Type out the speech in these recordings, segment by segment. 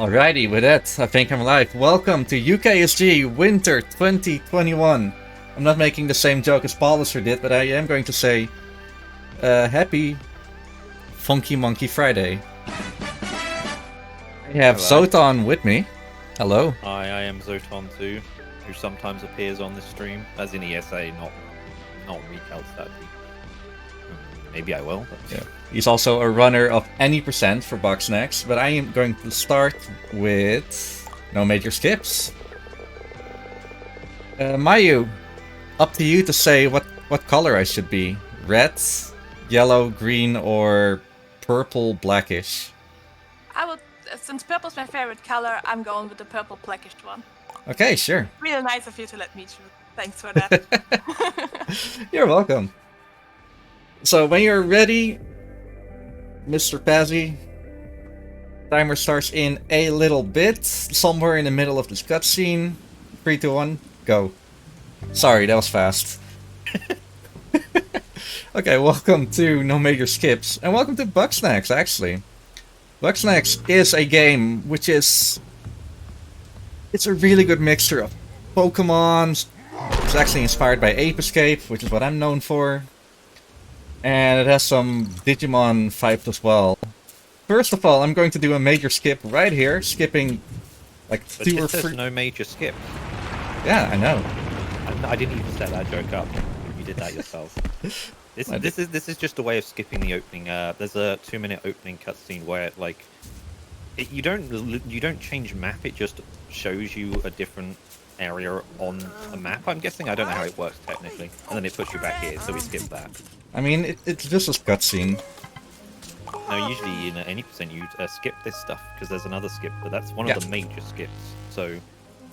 Alrighty, with that, I think I'm live. Welcome to UKSG Winter 2021. I'm not making the same joke as Paulister did, but I am going to say happy Funky Monkey Friday. I have Hello. Zotan with me. Hello. I am Zotan too, who sometimes appears on this stream, as in ESA, not Riekelt, that'd be. Maybe I will. But... Yeah. He's also a runner of any percent for Bugsnax, but I am going to start with no major skips. Mayu, up to you to say what color I should be. Red, yellow, green, or purple blackish? I would, since purple's my favorite color, I'm going with the purple blackish one. Okay, sure. Really nice of you to let me choose. Thanks for that. You're welcome. So when you're ready, Mr. Pazzy, timer starts in a little bit, somewhere in the middle of this cutscene. 3, 2, 1, go. Sorry, that was fast. Okay, welcome to No Major Skips, and welcome to Bugsnax, actually. Bugsnax is a game which is... It's a really good mixture of Pokemon. It's actually inspired by Ape Escape, which is what I'm known for. And it has some Digimon vibes as well. First of all, I'm going to do a major skip right here, skipping like But 2 or this says 3... no major skip. Yeah, I know. I didn't even set that joke up. You did that yourself. This is just a way of skipping the opening. There's a 2-minute opening cutscene where like you don't change map. It just shows you a different area on a map. I'm guessing. I don't know how it works technically. And then it puts you back here, so we skip that. I mean, it's just a cutscene. No, usually in any percent you skip this stuff because there's another skip, but that's one of the major skips. So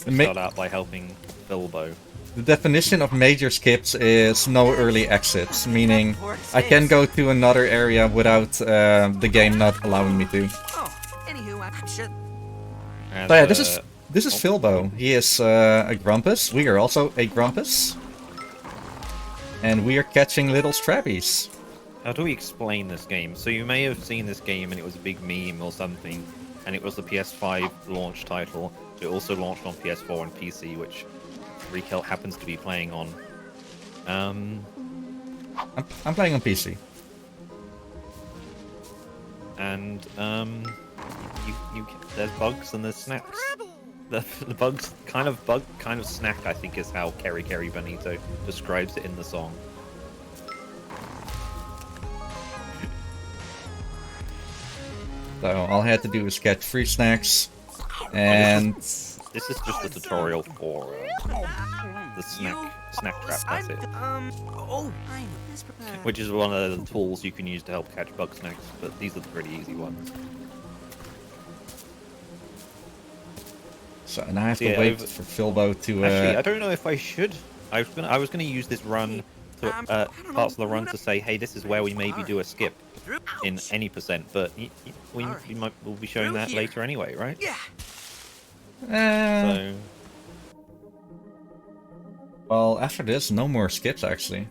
we start out by helping Bilbo. The definition of major skips is no early exits, meaning I can go to another area without the game not allowing me to. So yeah, this is Philbo. He is a Grumpus. We are also a Grumpus. And we are catching little Strappies. How do we explain this game? So you may have seen this game and it was a big meme or something, and it was the PS5 launch title. It also launched on PS4 and PC, which Riekelt happens to be playing on. I'm playing on PC. And there's bugs and there's snacks. The bugs kind of snack, I think, is how Kerry Benito describes it in the song. So all I had to do was catch 3 snacks, and this is just a tutorial for the snack trap. That's it. Which is one of the tools you can use to help catch Bugsnax, but these are the pretty easy ones. So now I have to wait for Philbo to. Actually, I don't know if I should. I was gonna use this run to parts of the run to say, hey, this is where we maybe do a skip in any percent, but we'll be showing that later anyway, right? Yeah. So. Well, after this, no more skips actually.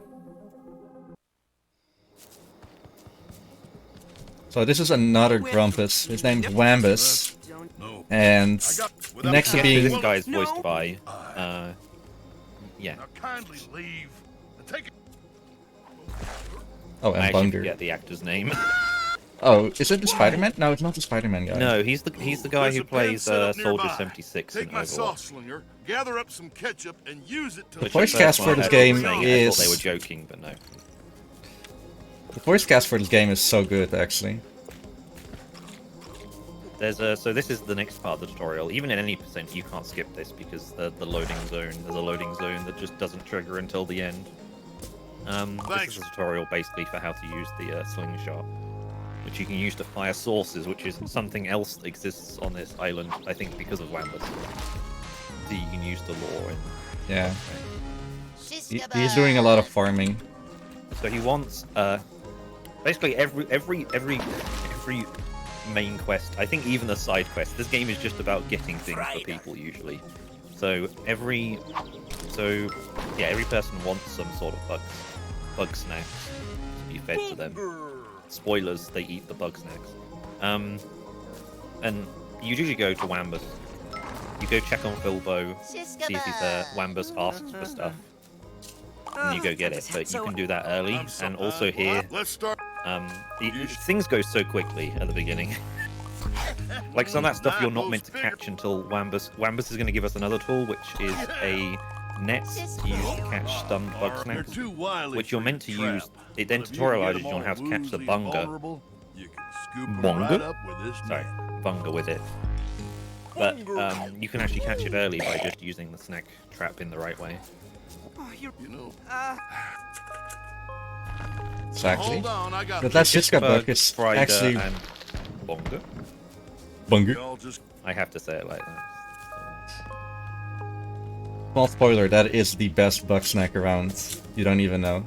So this is another Grumpus. His name's Wambus. And next to being... This guy's voiced by... yeah. Oh, and Bunger. Get the actor's name. Oh, is it the Spider-Man? No, it's not the Spider-Man guy. No, he's the guy who plays Soldier 76 in Overwatch. Gather up some ketchup and use it to The voice cast for this game is... I thought they were joking, but no. The voice cast for this game is so good, actually. So this is the next part of the tutorial. Even in any percent, you can't skip this because the loading zone. There's a loading zone that just doesn't trigger until the end. This is a tutorial basically for how to use the slingshot, which you can use to fire sources, which is something else that exists on this island, I think, because of Wambus. So you can use the lore. Yeah. He's doing a lot of farming. So he wants basically every main quest, I think even the side quest, this game is just about getting things for people usually. So every person wants some sort of Bugsnax to be fed to them. Spoilers, they eat the Bugsnax. And you usually go to Wambus. You go check on Filbo, see if he's there. Wambus asks for stuff, and you go get it. But you can do that early, and also here, Let's start. things go so quickly at the beginning. Like some of that stuff you're not meant to catch until Wambus. Wambus is going to give us another tool, which is a net to use to catch stunned Bugsnax, which you're meant to use. It then tutorializes you on how to catch the bunga. Bunga? Sorry, bunga with it. But you can actually catch it early by just using the snack trap in the right way. You know. Exactly. Hold on, I got But that Shiska bug is Strider actually and bunga. bunga. y'all just I have to say it like that. Small spoiler, that is the best bug snack around. You don't even know.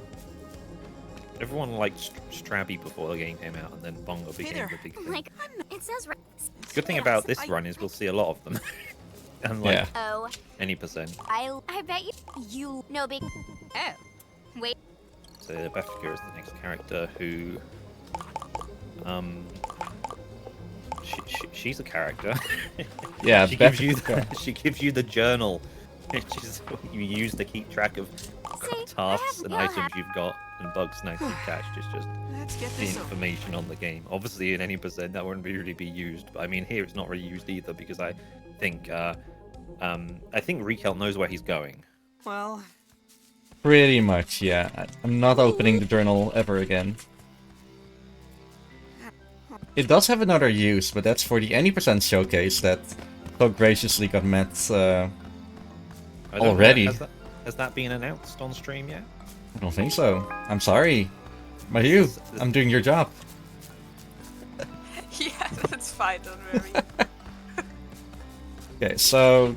Everyone liked Strabby before the game came out, and then bunga became the big thing. Like, it says right. Good thing about this run is we'll see a lot of them. Unlike Yeah. Oh, any percent. I bet you no big. Oh, wait. So Bethka is the next character who, she's a character. Yeah, she gives you Bethka. she gives you the journal, which is what you use to keep track of tasks and items you've got and Bugsnax you've catched. It's just Let's get the this over. information on the game. Obviously, in any percent that wouldn't really be used, but I mean here it's not really used either because I think Riekelt knows where he's going. Well, Pretty much, yeah. I'm not opening the journal ever again. It does have another use, but that's for the any percent showcase that so graciously got met I don't know, already. Has that been announced on stream yet? I don't think so. I'm sorry. Mayu, I'm doing your job. Yeah, that's fine, don't worry. Okay, so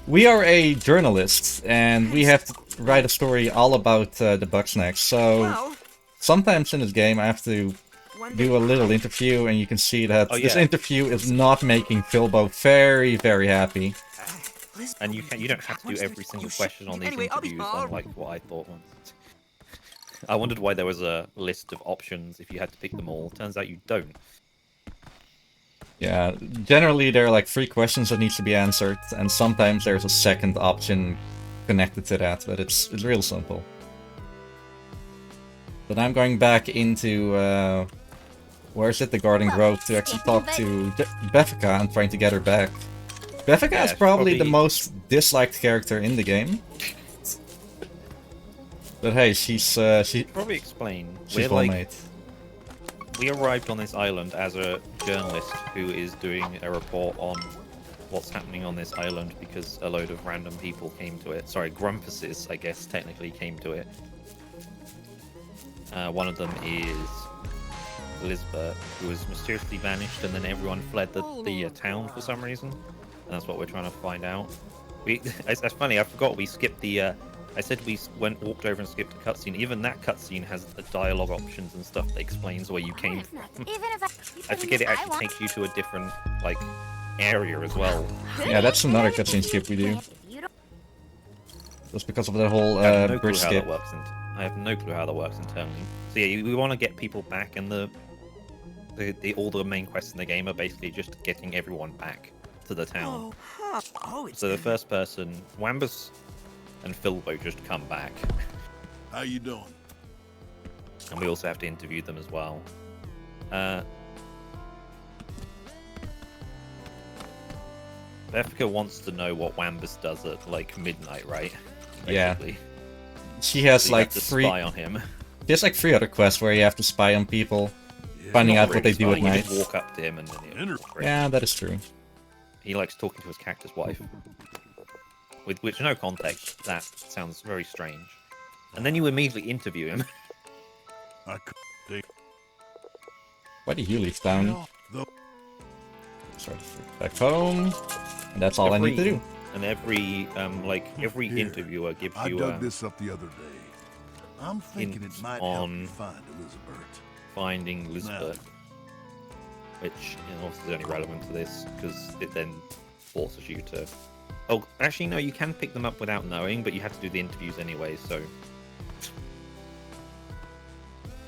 we are a journalist, and we have to write a story all about the Bugsnax. So well, sometimes in this game, I have to one do day. a little interview, and you can see that Oh, this yeah. interview is not making Filbo very, very happy. Listen, And you don't have to do every single question on these Anyway, I'll be interviews, fine. unlike what I thought once. I wondered why there was a list of options if you had to pick them all. Turns out you don't. Yeah, generally there are like 3 questions that needs to be answered, and sometimes there's a second option connected to that, but it's real simple. But I'm going back into where is it, the Garden Grove, to actually talk to Bethka and trying to get her back. Bethka Yeah, is she's probably the probably- most disliked character in the game. But hey, she's Probably explain. well made. We arrived on this island as a journalist who is doing a report on what's happening on this island because a load of random people came to it. Sorry, grumpuses, I guess, technically came to it. One of them is Lisbeth, who was mysteriously vanished, and then everyone fled the town for some reason. And that's what we're trying to find out. That's funny, I forgot we skipped the... I said we walked over and skipped a cutscene. Even that cutscene has the dialogue options and stuff that explains where you came from. Even if I forget it actually takes you to a different, like, area as well. Yeah, that's another cutscene skip we do. Just because of the whole I have no clue bridge how skip. that works. I have no clue how that works internally. So yeah, we want to get people back, and all the main quests in the game are basically just getting everyone back to the town. Oh, huh. Oh, it's So the first person, Wambus and Filbo, just come back, How you doing? and we also have to interview them as well. Bethka wants to know what Wambus does at like midnight, right? Yeah. Basically. She has So you like have to 3 spy on him. She has like 3 other quests where you have to spy on people, finding Not out what they really do at spying, you night. just walk up to him and then Yeah, that is true. he likes talking to his cactus wife. With which, no context, that sounds very strange. And then you immediately interview him. I could take Why did you leave town? well, the Start back home. And that's all I need to do. And every every Here, interviewer gives I you dug a this up the other day. I'm thinking hint it might on- help you find Elizabeth. finding Lisbeth, which is obviously only relevant to this because it then forces you to. Oh, actually, no, you can pick them up without knowing, but you have to do the interviews anyway. So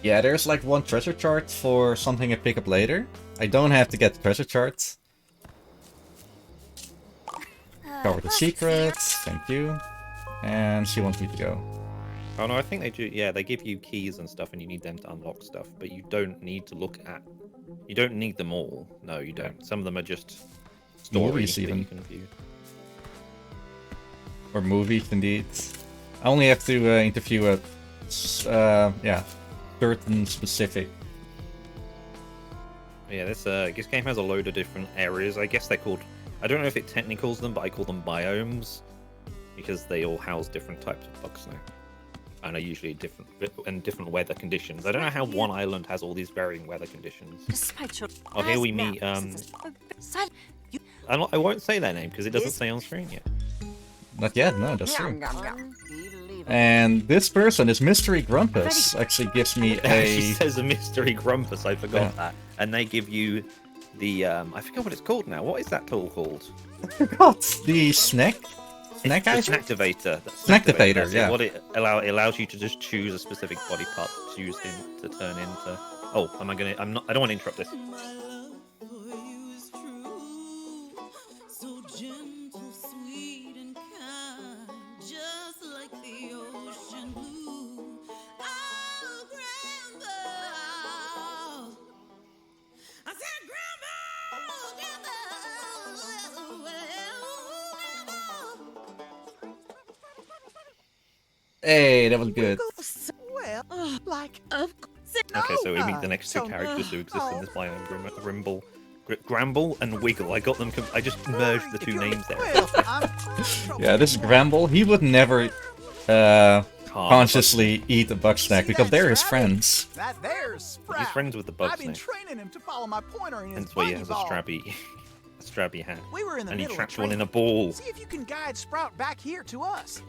Yeah, there's like 1 treasure chart for something I pick up later. I don't have to get the treasure charts. Cover the secrets, thank you. And she wants me to go. Oh no, I think they do. Yeah, they give you keys and stuff, and you need them to unlock stuff. But you don't need to look at. You don't need them all. No, you don't. Some of them are just stories Movies that even. you can view. Or movies, indeed. I only have to interview a, yeah, certain specific. Yeah, this game has a load of different areas. I guess they're called. I don't know if it technically calls them, but I call them biomes because they all house different types of Bugsnax. And are usually different weather conditions. I don't know how one island has all these varying weather conditions. Despite your Oh, here we meet. I won't say their name because it doesn't say on screen yet. Not yet, no, that's true. And this person, this Mystery Grumpus, actually gives me She a... says a mystery grumpus. I forgot that. And they give you the I forget what it's called now. What is that tool called? What? The snack? Snack The item? Snacktivator. Snacktivator, That's it. yeah. What it allows you to just choose a specific body part to choose to turn into. Oh, I don't want to interrupt this. Hey, that was good. Well, like Okay, so we meet the next two characters who exist in this biome: Gramble and Wiggle. I got them. I just merged the two names there. Yeah, this is Gramble. He would never consciously eat a Bugsnax because they're his friends. That there's Sprout. He's friends with the I've been Bugsnax. training him to follow my pointer in his Hence why he buggy has a ball. strappy hat. We were in the And he middle traps of one in training. a ball. See if you can guide Sprout back here to us.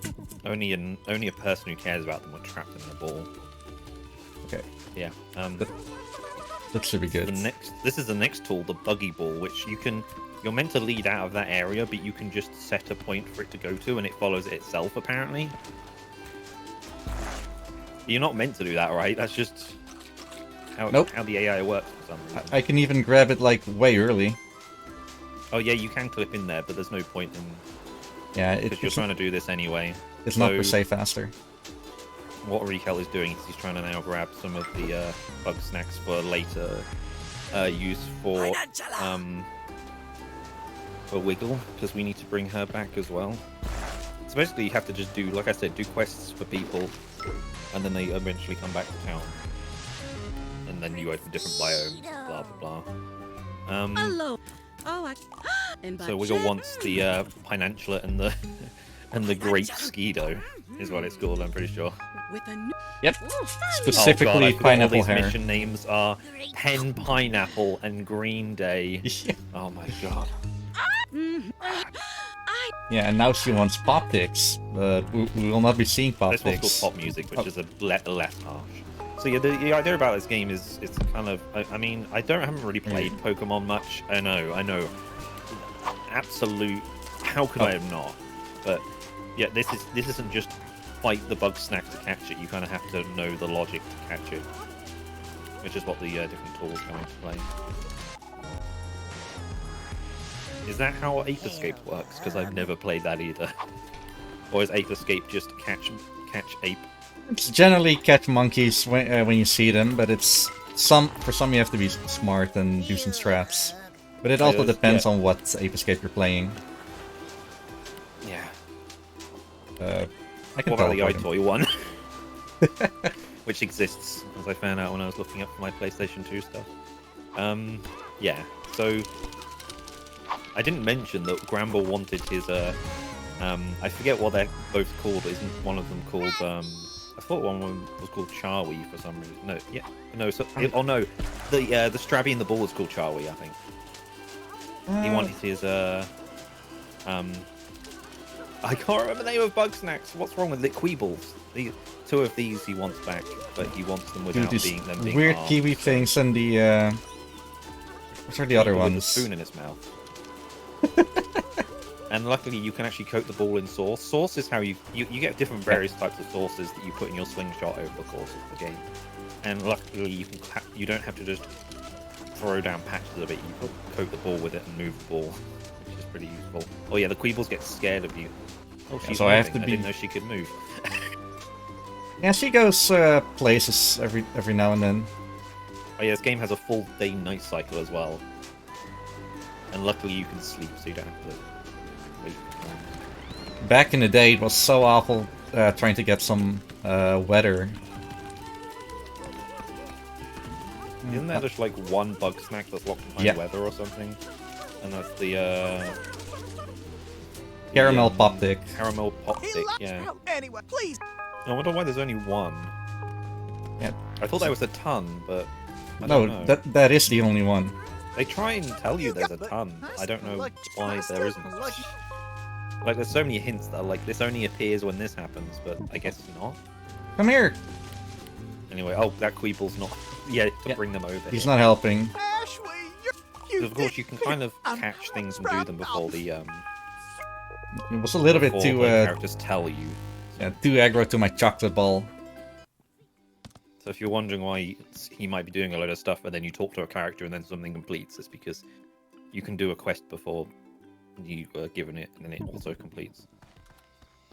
Only a person who cares about them would trap them in a ball. Okay, Yeah. that should be good. This is the next tool, the buggy ball, which you're meant to lead out of that area, but you can just set a point for it to go to, and it follows it itself. Apparently, you're not meant to do that, right? That's just how the AI works for some reason. I can even grab it like way early. Oh yeah, you can clip in there, but there's no point in Yeah, because you're trying to do this anyway. it's not So- per se faster. What Riekelt is doing is he's trying to now grab some of the Bugsnax for later use for Wiggle, because we need to bring her back as well. So basically you have to just do, like I said, do quests for people, and then they eventually come back to town. And then you open different biomes, blah blah blah. Hello. Oh, and So Wiggle wants the Pinantula and the Great Skeedo, is what it's called, I'm pretty sure. with a new Yep, Oh god, specifically I forgot all pineapple these hair. mission names are Hen Pineapple and Green Day. Yeah. Oh my god. Yeah, and now she wants pop picks, but we will not be seeing pop This one's picks. called pop music, which is a less harsh. So yeah, the idea about this game is it's kind of. I mean, I haven't really played Pokemon much. I know. Absolute. How could I have not? But yeah, this isn't just fight the Bugsnax to catch it. You kind of have to know the logic to catch it, which is what the different tools come into play. Is that how Ape Escape works? Because I've never played that either. Or is Ape Escape just catch ape? It's generally catch monkeys when you see them, but it's for some you have to be smart and do some strats. But it also depends on what Ape Escape you're playing. Yeah. I can What about the teleport him. iToy one? Which exists, as I found out when I was looking up for my PlayStation 2 stuff. Yeah, so I didn't mention that Gramble wanted his I forget what they're both called. Isn't one of them called I thought one was called Charwy for some reason. No, yeah, no. So, no, the Strabby and the ball was called Charwy, I think. He wanted his I can't remember the name of Bugsnax. What's wrong with it? Queebles. The two of these he wants back, but he wants them Do without these being weird harmed. kiwi things and the what are the other With a ones? spoon in his mouth. And luckily you can actually coat the ball in sauce. Sauce is how you get different various types of sauces that you put in your slingshot over the course of the game. And luckily you don't have to just throw down patches of it. You coat the ball with it and move the ball, which which is pretty useful. Oh yeah, the Queebles get scared of you. Oh, she's so I have moving. to I didn't be- know she could move. Yeah, she goes places every now and then. Oh yeah, this game has a full day-night cycle as well. And luckily you can sleep, so you don't have to wait for time. Back in the day, it was so awful trying to get some weather. Isn't there just like one Bugsnax that's locked behind Yeah. weather or something? And that's the Caramel pop dick. Caramel pop He dick, loves yeah. Sprout. Anyway, please. I wonder why there's only one. Yeah. I thought there was a ton, but I No, don't know. that is the only one. They try and tell you there's a ton. I don't know why there isn't. Like, there's so many hints that are like, this only appears when this happens, but I guess not. Come here. Anyway, oh, that Queeble's not... Yeah, to Yeah. bring them over He's here. not helping. Ashley, you're... Because of course you can kind of I'm catch things and do them before the It was a little bit before too the characters tell you. too aggro to my chocolate ball. So if you're wondering why he might be doing a load of stuff and then you talk to a character and then something completes, it's because you can do a quest before you are given it and then it also completes.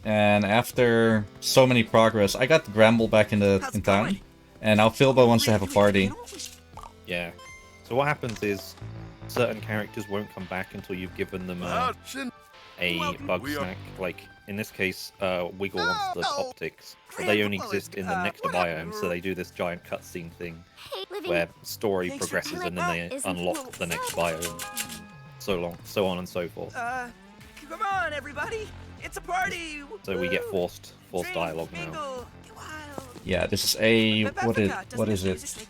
And after so many progress, I got Gramble back in town, and now Philbo wants to have a party. Yeah. So what happens is certain characters won't come back until you've given them a bug We are- snack. Like in this case, Wiggle wants the optics, but they only exist in the next biome, so they do this giant cutscene thing Hey, living. where story Thanks for progresses and then they isn't unlock the next biome. So on and so forth. Come on, everybody! It's a party! So we get forced dialogue now. Yeah, this is a what is it?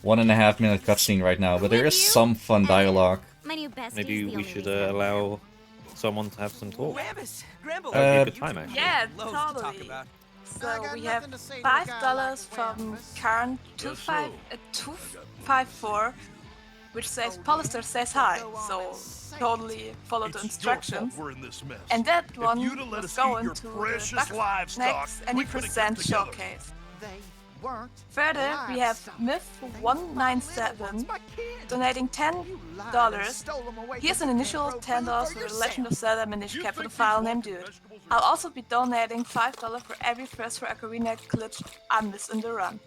1.5 minute cutscene right now, but there is some fun dialogue. My new bestie Maybe is the we only should reason I'm allow someone to have some talk. Gramble, That would be a good time actually. Yeah, Loads to talk totally. about. So we have $5 from Karen 254, which says Polyster says hi. So totally follow the instructions. We're in this mess. And that If one you'd have let was us eat going your to precious the livestock, next any we could've percent kept together. showcase. They weren't. Further, we have Myth197 donating $10. Here's an initial $10 for the Legend of Zelda Minish Cap for the file name Dude. I'll also be donating $5 for every first for Ocarina glitch I miss in the run.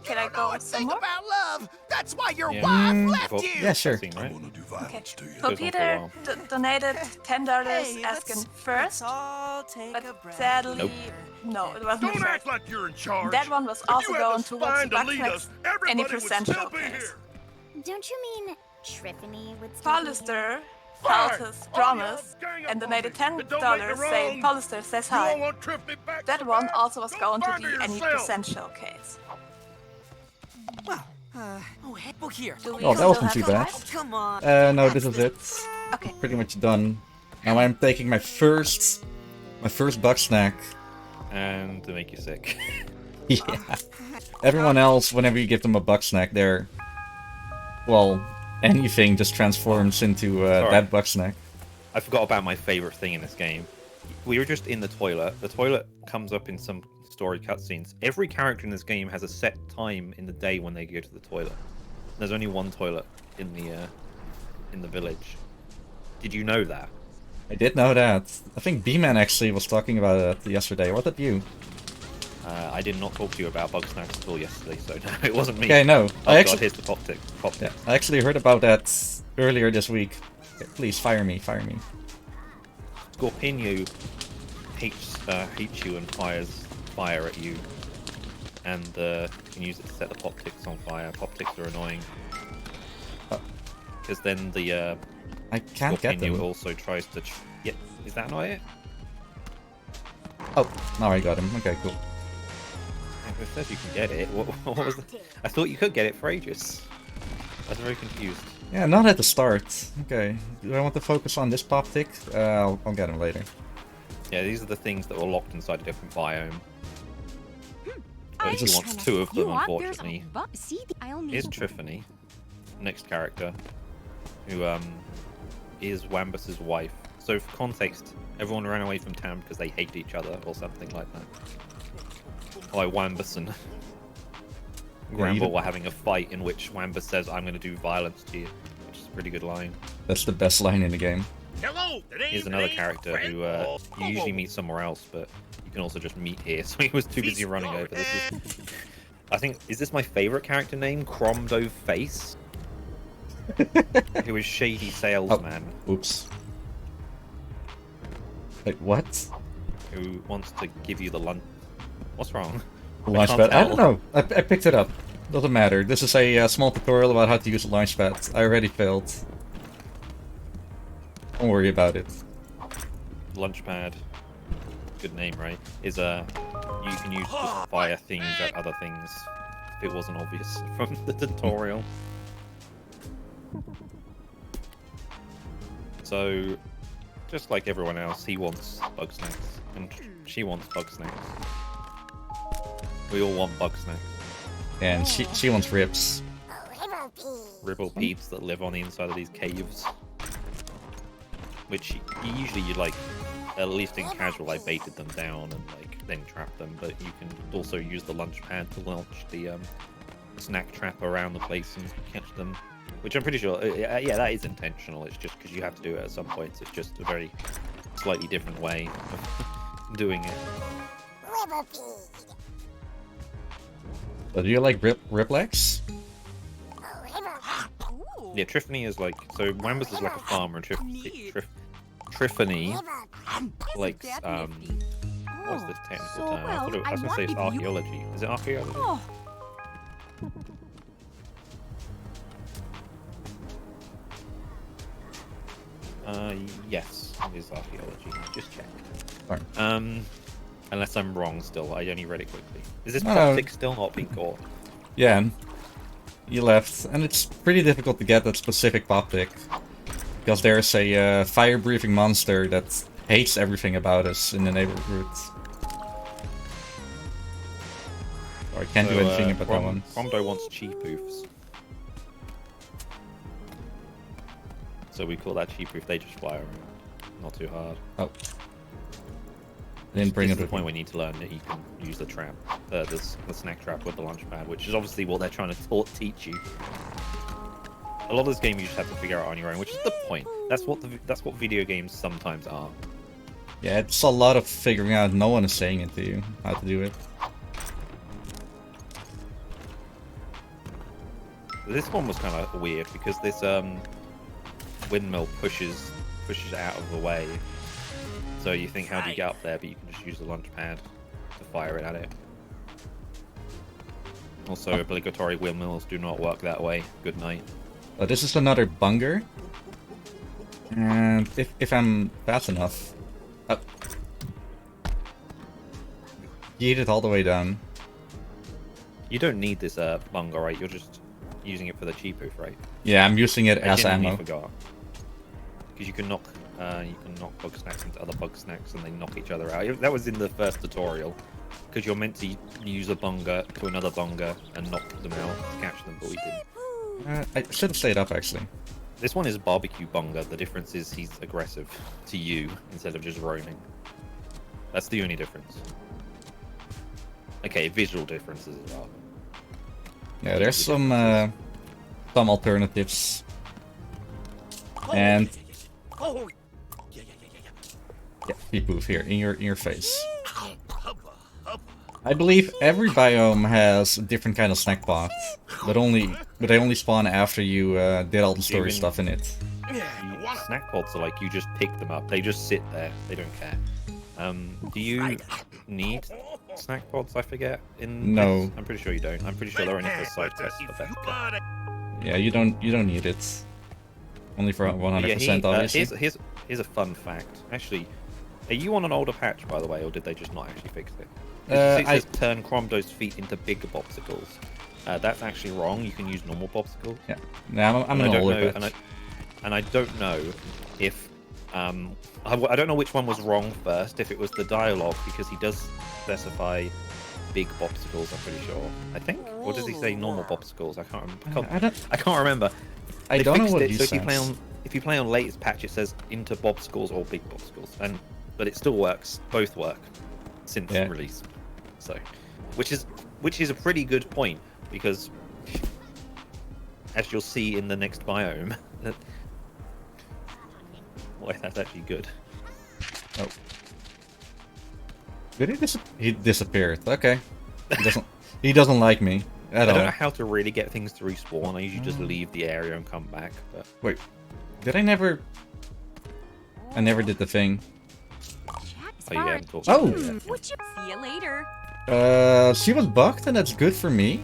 Can I go some Think more? about love. That's why your Yeah. wife left Well, you. Yeah, sure. Cutscene, I right? want to do Okay. violence to you. So Goes on for a Peter while. donated $10 asking first, all take but a breath. sadly, Nope. no, it wasn't Don't the act first. like you're in charge. That one was If also you had going the towards spine to lead Bugsnax us, everybody any would percent still be showcase. here. Don't you mean Triffany would still be here? Polyster Fine. held his All promise y'all gang up and on donated me. $10 But don't make me saying wrong. Polyster says You all hi. want Tiffany back That so one bad? also was Go going to find the her any yourself. percent showcase. Well, oh, heck, look here. Do we Oh, that still wasn't have too the bad. rest? Come on. No, this is it. Okay. Pretty much done. Now I'm taking my first bug snack. And to make you sick. Yeah. Everyone else, whenever you give them a bug snack, they're well, anything just transforms into Sorry. that bug snack. I forgot about my favorite thing in this game. We were just in the toilet. The toilet comes up in some story cutscenes. Every character in this game has a set time in the day when they go to the toilet. There's only one toilet in the village. Did you know that? I did know that. I think B-Man actually was talking about it yesterday. What did you? I did not talk to you about Bugsnax at all yesterday, so no, it wasn't me. Okay, no. Oh I god, actually, here's the pop tick. yeah, I actually heard about that earlier this week. Okay, please fire me, fire me. Scorpino hates you and fires fire at you. And you can use it to set the pop ticks on fire. Pop ticks are annoying. Because then the I can't get Scorpino them. also tries to... Yeah, is that not it? Oh, now I got him. Okay, cool. It says you can get it. What was the... I thought you could get it for ages. I was very confused. Yeah, not at the start. Okay, do I want to focus on this pop tick? I'll get him later. Yeah, these are the things that were locked inside a different biome. But I she just- wants two of them, You want? unfortunately. See, I only Here's Triffany, next character, who is Wambus's wife. So for context, everyone ran away from town because they hate each other or something like that. Like Wambus and you Gramble don't- were having a fight in which Wambus says, "I'm going to do violence to you," which is a pretty good line. That's the best line in the game. Hello. Here's another character who you usually meet somewhere else, but you can also just meet here. So he was too busy running over. This is, I think, is this my favorite character name? Cromdo Face, who is shady salesman. Oh, oops. Wait, what? Who wants to give you the lunch? What's wrong? Launchpad. I don't tell. know. I picked it up. Doesn't matter. This is a small tutorial about how to use a launchpad. I already failed. Don't worry about it. Launchpad, good name, right? Is you can use just fire things at other things. If it wasn't obvious from the tutorial. So, just like everyone else, he wants Bugsnax, and she wants Bugsnax. We all want Bugsnax. And she wants rips. Ribble peeps that live on the inside of these caves. Which usually you like, at least in casual, I baited them down and like then trap them. But you can also use the launch pad to launch the snack trap around the place and catch them. Which I'm pretty sure, yeah, that is intentional. It's just because you have to do it at some points. It's just a very slightly different way of doing it. So do you like Riplex? Yeah, Triffany is like, so Wambus is like a farmer, and Triffany likes, what's this technical term? I was gonna say it's archaeology. Is it archaeology? Yes, it is archaeology. Just check. Fine. Unless I'm wrong still, I only read it quickly. Is this No. topic still not being caught? Yeah. You left, and it's pretty difficult to get that specific Poptic. Because there's a fire-breathing monster that hates everything about us in the neighborhood. So I can't do anything about that one. Cromdo wants cheap oofs. So we call that cheap oof, they just fly around. Not too hard. Oh. Didn't bring This it is the with point me. we need to learn that you can use the trap, the snack trap with the launch pad, which is obviously what they're trying to teach you. A lot of this game you just have to figure out on your own, which is the point. That's what video games sometimes are. Yeah, it's a lot of figuring out. No one is saying it to you, how to do it. This one was kind of weird because this windmill pushes out of the way. So you think, how do you get up there? But you can just use the launch pad to fire it at it. Also, obligatory windmills do not work that way. Good night. This is another bunger. And if I'm fast enough... Oh. Yeet it all the way down. You don't need this bunger, right? You're just using it for the cheap oof, right? Yeah, I'm using it I as genuinely ammo. forgot. Because you can knock Bugsnax into other Bugsnax and they knock each other out. That was in the first tutorial. Because you're meant to use a bunger to another bunger and knock them out to catch them, but we didn't. I should have stayed up, actually. This one is barbecue bunger. The difference is he's aggressive to you instead of just roaming. That's the only difference. Okay, visual differences as well. Yeah, there's some alternatives. And Oh, yeah, beep boof here in your face. I believe every biome has a different kind of snack pot, but they only spawn after you did all the story Even- stuff in it. Snack pods are like, you just pick them up. They just sit there. They don't care. Do you need snack pods? I forget. No. This? I'm pretty sure you don't. I'm pretty sure they're only for side quests for Bethka. Yeah, you don't need it. Only for 100%, obviously. Here's a fun fact. Actually, are you on an older patch, by the way, or did they just not actually fix it? It says turn Cromdo's feet into bigger popsicles. That's actually wrong. You can use normal popsicles. Yeah, nah, I'm And an I don't older know, patch. and I don't know if I don't know which one was wrong first. If it was the dialogue, because he does specify big popsicles. I'm pretty sure. I think. Or does he say normal popsicles? I can't remember. I can't remember. I They don't know fixed what it, he so says. if you play on latest patch, it says into popsicles or big popsicles, but it still works. Both work since release. So, which is a pretty good point, because as you'll see in the next biome, Wait, that's actually good. Oh. Did he disappeared. Okay. He doesn't like me at I don't know all. how to really get things to respawn. I usually just leave the area and come back. But Wait. Did I never did the thing. Jack's oh, you far. haven't talked Oh. about it yet. Would you see you later? She was bugged, and that's good for me.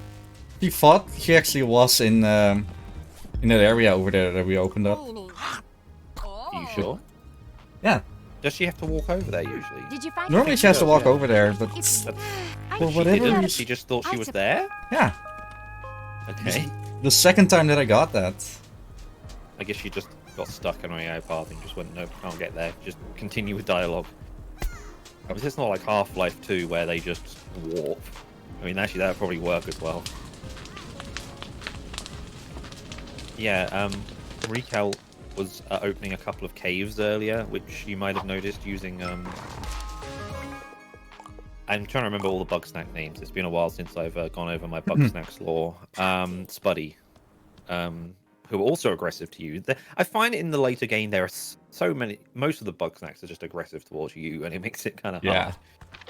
She thought she actually was in that area over there that we opened up. Are you sure? Yeah. Does she have to walk over there usually? Did you find Normally she has to walk over there, but It's, for She whatever didn't. reason. She just thought she I was sup- there. Yeah. Okay. The second time that I got that. I guess she just got stuck on a path and just went, nope, can't get there. Just continue with dialogue. This is not like Half-Life 2 where they just warp. I mean, actually, that would probably work as well. Yeah, Riekelt was opening a couple of caves earlier, which you might have noticed using... I'm trying to remember all the Bugsnax names. It's been a while since I've gone over my Bugsnax lore. Spuddy. Who are also aggressive to you. I find in the later game there are so many... Most of the Bugsnax are just aggressive towards you, and it makes it kind of Yeah. hard.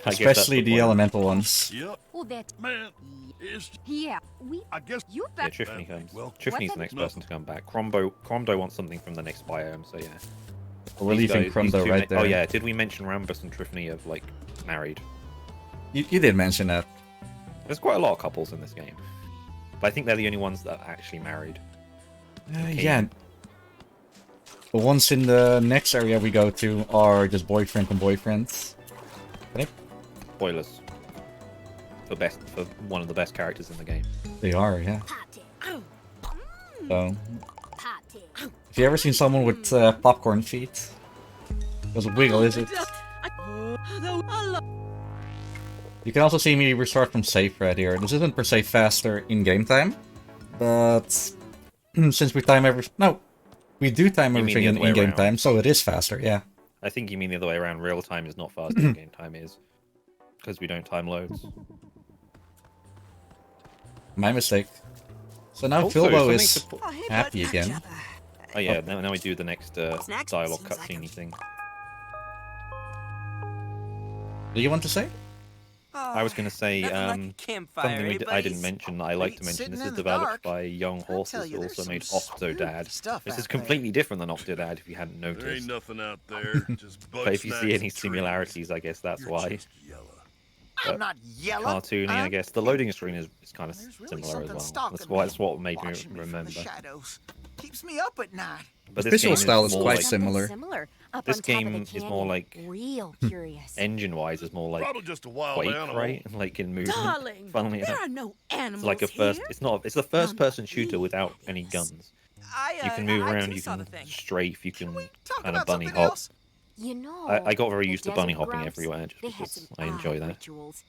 I guess that's Especially the point. elemental ones. Yep, oh, that. man. It's. Yeah, we. I guess. You Yeah, bet. Triffany comes. Well, Triffany's what's the next that? person to come back. Cromdo wants something from the next biome, so yeah. We're These leaving guys- these Crumdo two right there. Oh yeah, did we mention Rambus and Triffany have, like, married? You did mention that. There's quite a lot of couples in this game. But I think they're the only ones that are actually married. Yeah. The ones in the next area we go to are just boyfriend and boyfriends. Spoilers. For one of the best characters in the game. They are, yeah. Oh, So, hot take. have you ever seen someone with popcorn feet? Doesn't wiggle, is it? You can also see me restart from save right here. This isn't per se faster in game time, but since we time we do time You mean everything the in other way in-game around. time, so it is faster. Yeah. I think you mean the other way around. Real time is not faster than game time is. Because we don't time loads. My mistake. So now Also, Filbo something is to put- Oh, hey, happy bud. again. Oh yeah, now we do the next Snacks? dialogue Seems like cutscene I'm- thing. Do you want to say? I was going to say Nothing like a something campfire, I didn't buddies? mention that I like to mention. sitting This in is the developed dark. by Young I'll Horses, tell you, who there's also made some spooky Octodad. stuff This out is there. completely different than Octodad, if you hadn't There ain't noticed. nothing out there. Just But if you see Bugsnax any and trees. similarities, I guess that's You're why. just yellow. I'm not yellow. Cartoony, I I'm guess. The loading screen is kind of There's really similar as something well. stalking That's what made me watching me from remember. the shadows. Keeps me up at night. But The this visual game style is more quite like, similar. Up This on top of game the is more canyon. like- real curious. engine-wise, is more like Probably just a wild Quake, animal. right? Like in movement. Darling, Funnily there enough. are no animals It's like a first. here. It's not. It's the first-person shooter without any guns. You can move around. You can strafe. You can Can we talk kind of about bunny something hop. else? You know, I got very the used to bunny desert hopping grumps, everywhere just they had because some I enjoy odd that. rituals.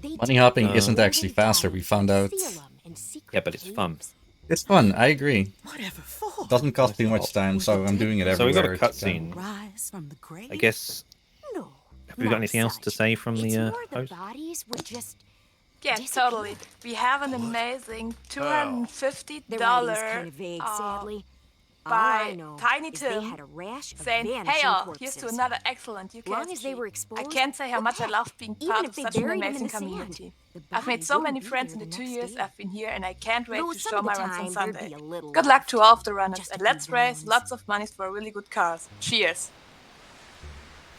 They Bunny hopping No. isn't actually faster, we found out. Yeah, but it's fun. It's fun, I agree. Whatever for? Doesn't cost too much time, so I'm doing it So we everywhere. got a it's done. cutscene. Rise from the grave. I guess. No. Have we got anything else to say from It's the more the host? bodies were just Yeah, disappear. totally. We have an amazing The $250 writing's kind of vague, sadly. All I by know Tiny is they Tim had a rash of saying, vanishing "Hey all, corpses. here's to another excellent UKSG. Long as they were I exposed, can't say how what much the I heck? love being Even part if of they such an buried 'em in amazing the sand, community. the I've made body so wouldn't many be friends in there the the 2 next years day. I've been here, and I can't wait Though to some show of the my runs on time there'd Sunday. be a little Good luck to all of the runners, just and to let's be raise balanced. lots of money for really good cars. Cheers.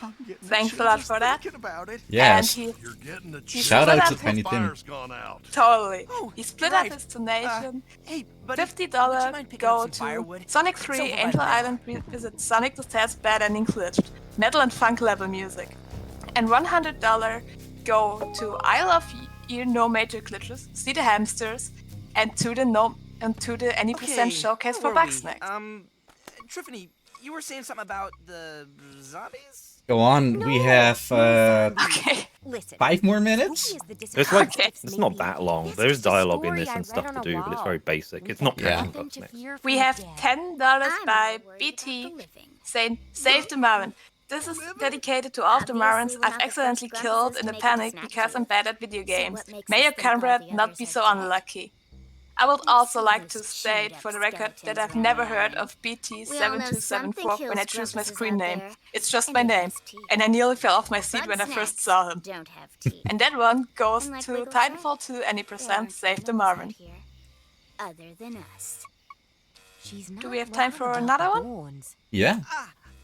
I'm getting the Thanks a chills lot just for that. thinking about it. Yes. And You're getting the He Shout split out up to his Tiny Tim. Fire's gone out. Totally. Oh, He split right. up his donation. Hey, buddy, would you $50 mind picking up go some to firewood? Sonic It's 3 over by Angel the Island visit Sonic the Stairs Bad Ending Glitched. Metal and funk level music. And $100 go to I Love You No Major Glitches, See the Hamsters, and to the any percent showcase for where were we? Bugsnax. Triffany, you were saying something about the zombies? Go on, we have Okay. Listen, 5 more minutes? spooky as the It's like Okay. it's not that long. That's There's just a dialogue in story this I and read stuff on to a do, but it's wall. very basic. It's We've not got Yeah. catching nothing to Bugsnax. fear We from have death. $10 I'm by more worried BT about the living. saying Save the Marvin. This is dedicated to all of the Obviously, Marvins we're I've not the accidentally first killed grumpuses in to the make panic snacks because I'm with. bad at video So games. what makes May us your think all comrade the not others be are so dead? unlucky. I would also like to state for the record that I've never heard of BT7274 when I choose my screen name. It's just my name, and I nearly fell off my seat when I first saw him. Don't have teeth. And that one goes Unlike to Wigglesworth, Titanfall 2 any there percent, aren't save the adults Marvin. out here, other than us. She's Do we have time for another one? Yeah.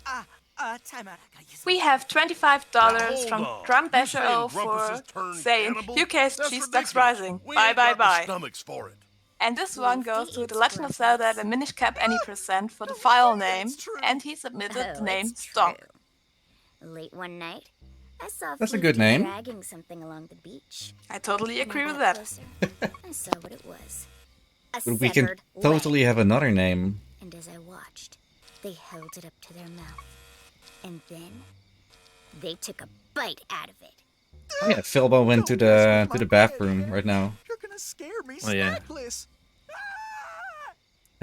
Time out. I gotta use We have $25 from Hold on. Drum You Basher saying O for Grumpus turned saying cannibal? UKSG That's Stocks ridiculous. Rising. We Bye ain't bye got the bye. stomachs for it. And this one goes to The Legend of Zelda the Minish Cap any percent for the file name, and he submitted the name Stock. Late one night, I saw That's a good Fluky name. dragging something along the beach. I totally When I agree with got that. closer, I saw what it was. A But we can severed totally leg. have another name. And as I watched, they held it up to their mouth. And then they took a bite out of it. Oh yeah, Philbo went to the bathroom right now. You're gonna scare me, Oh, yeah. Snackless.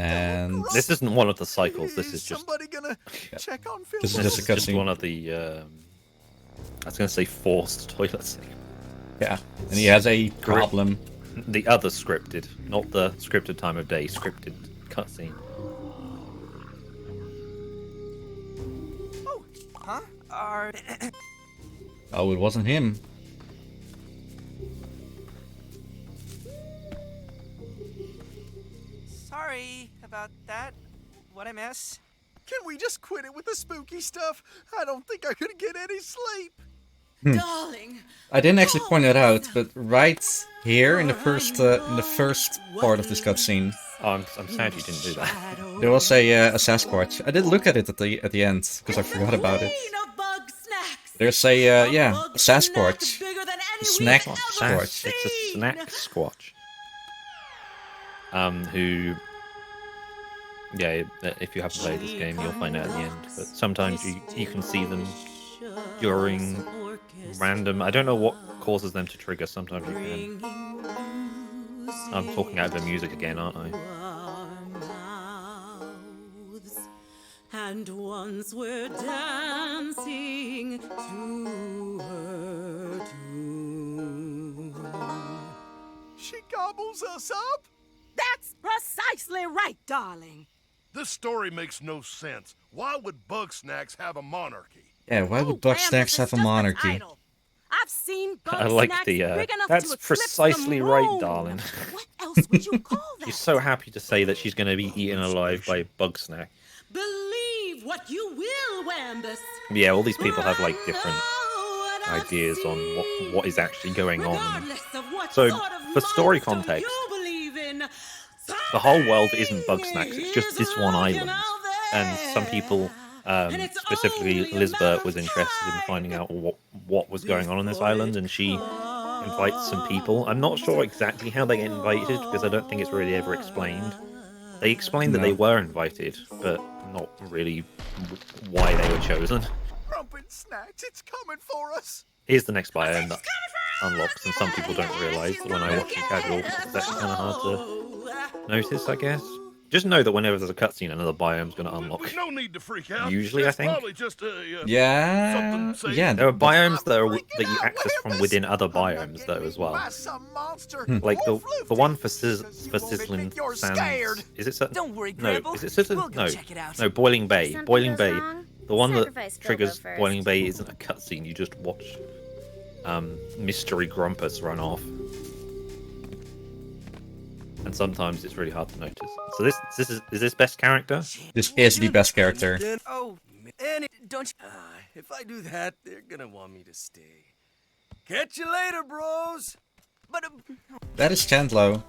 And This isn't one of the cycles. This is just somebody gonna check on Phil. This is this just is a just cutscene. one of the. I was going to say forced toilet scene. yeah, and he has a problem. The other scripted, not the scripted time of day, scripted cutscene. Oh, huh? Are Oh, it wasn't him. sorry about that. What I miss? Can we just quit it with the spooky stuff? I don't think I could get any sleep. Darling. I didn't actually point it out, but right here in the first part of this cutscene, Oh, I'm sad you didn't do that. there was a Sasquatch. I did look at it at the end because I forgot about it. There's a a Sasquatch. Snack Squatch. It's a snack squatch. Who, yeah, if you haven't played this game, you'll find out at the end. But sometimes you can see them during random. I don't know what causes them to trigger. Sometimes you can. I'm talking out of the music again, aren't I? And once we're dancing to her tune. She gobbles us up. That's precisely right, darling. This story makes no sense. Why would Bugsnax have a monarchy? Yeah, why would Bugsnax have a monarchy? I've seen I like Bugsnax the. big enough That's to eclipse precisely the right, moon. darling. What else would you call that? She's so happy to say that she's going to be eaten alive by Bugsnax. Believe what you will, Wambus. Yeah, all these people have like different ideas on what is actually going on. Regardless of what So, sort of for story monster context, you believe in, The whole world isn't Bugsnax, it's just this one island. And some people, specifically Lisbeth, was interested in finding out what was going on this island, and she invites some people. I'm not sure exactly how they get invited, because I don't think it's really ever explained. They explained that they were invited, but not really why they were chosen. Rumpin' Snacks, it's coming for us. Here's the next biome that unlocks, and some people don't realise that when I watch it casual, that's kind of hard to notice, I guess. Just know that whenever there's a cutscene, another biome's going to unlock. No need to freak out. Usually, I It's think. probably just Yeah, something yeah. There are biomes that you access from within other biomes, though, as well. Like the one for Sizzling Sands. Is it certain? Don't worry, No, Gribble. is it Sizzling? We'll go No, check it out. no. Boiling Bay. Something Boiling goes Bay. wrong, The one that sacrifice Bilbo triggers first. Boiling Bay isn't a cutscene. You just watch Mystery Grumpus run off. And sometimes it's really hard to notice. So is this best character? This is the best character. Oh, and don't you... If I do that, they're gonna want me to stay. Catch you later, bros! But That is Chandlo.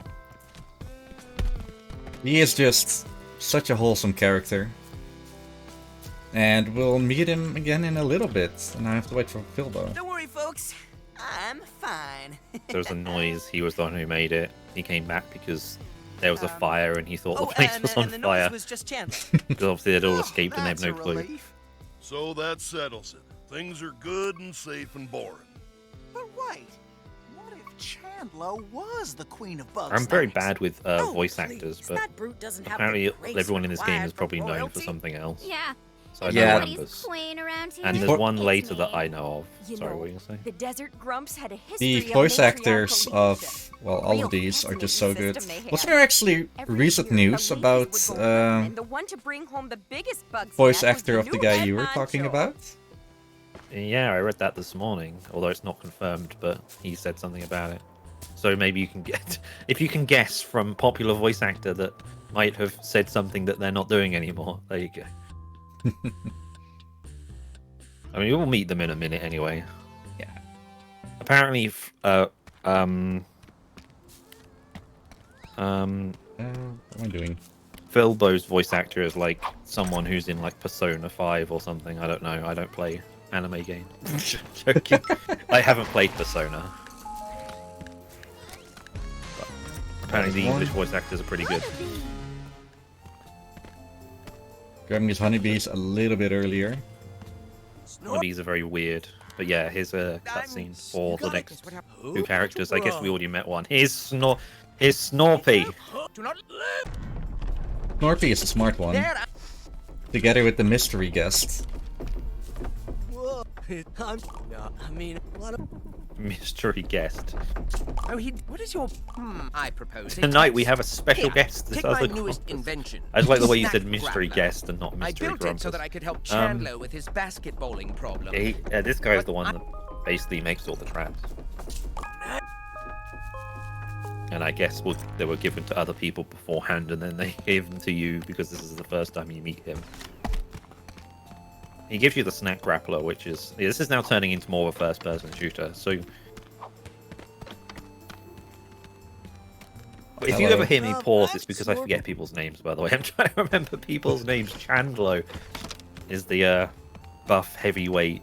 He is just such a wholesome character. And we'll meet him again in a little bit, and I have to wait for Philbo. don't worry, folks. I'm fine. There was a noise. He was the one who made it. He came back because there was a fire, and he thought Oh, the place and, was on and the fire. noise was just chance. Because obviously they'd all escaped and they have no That's a clue. relief. So that settles it. Things are good and safe and boring. But wait, what if Chandlo was the queen of Bugsnax? I'm very bad with voice please, actors, but that brute doesn't have apparently the grace everyone in this game required is probably for known for royalty. something else. Yeah. So I know Yeah. Wambus. Playing around here. And there's one later that I know of. You Sorry, know, what were you gonna say? The Desert Grumps had a history The of voice matriarchal actors leadership. of, well, all Real of these are just so fascinating good. system they have. Wasn't there actually Every recent year, news the about leaders would go around, and the one to bring home the biggest Bugsnax voice was actor of the new guy head you were talking honcho. about? Yeah, I read that this morning, although it's not confirmed, but he said something about it. So maybe you can get, if you can guess from popular voice actor that might have said something that they're not doing anymore, there you go. I mean, we'll meet them in a minute anyway. Yeah. Apparently, What am I doing? Philbo's voice actor is like someone who's in like Persona 5 or something. I don't know. I don't play anime games. Joking. I haven't played Persona. But apparently, the English voice actors are pretty good. Grabbing his honeybees a little bit earlier. Honeybees are very weird. But yeah, here's a cutscene for the next two characters. I guess we already met one. Here's Snorpy. Do not Snorpy is a smart one. there. Together with the mystery guest. Whoa. No, I mean, what? Mystery guest. Oh, what is your? I propose. Tonight we have a special Here, guest. This take my other newest Grumpus. invention. I just like the way you Snack said mystery grappler. guest and not I mystery built it so Grumpus. that I could help Chandler with his basketballing problem. This guy's the one that basically makes all the traps. And I guess they were given to other people beforehand, and then they gave them to you because this is the first time you meet him. He gives you the snack grappler, which is... This is now turning into more of a first-person shooter, so... If you Hello. ever hear me pause, it's because I forget people's names, by the way. I'm trying to remember people's names. Chandlo is the buff heavyweight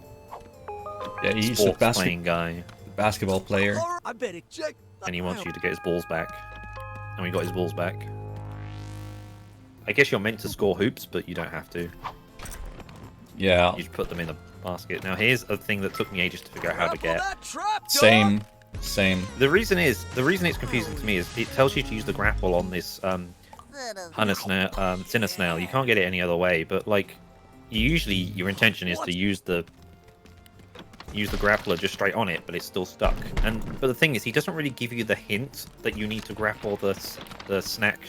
Yeah, he's a sports playing guy. basketball player. I better check. And he wants you to get his balls back. And we got his balls back. I guess you're meant to score hoops, but you don't have to. Yeah, You just put them in the basket. Now here's a thing that took me ages to figure out how to get. same. The reason it's confusing to me is it tells you to use the grapple on this Sinner Snail. You can't get it any other way, but like usually your intention is to use the grappler just straight on it, but it's still stuck. But the thing is, he doesn't really give you the hint that you need to grapple the snack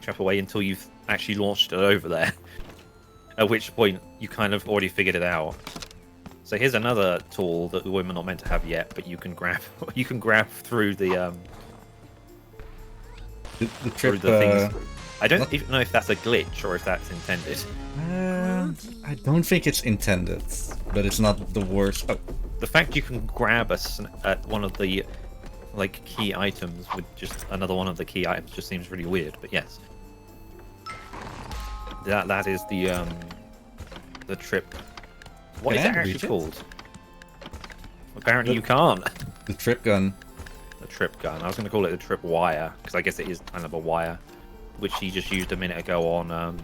trap away until you've actually launched it over there. At which point you kind of already figured it out. So here's another tool that we're not meant to have yet, but you can grab through the trip. things. I don't even know if that's a glitch or if that's intended. I don't think it's intended, but it's not the worst. Oh, The fact you can grab one of the like key items with just another one of the key items just seems really weird. But yes, that is the trip. What Can is I it actually reach it? called? Apparently you can't. the trip gun. The trip gun. I was going to call it the trip wire because I guess it is kind of a wire, which he just used a minute ago on.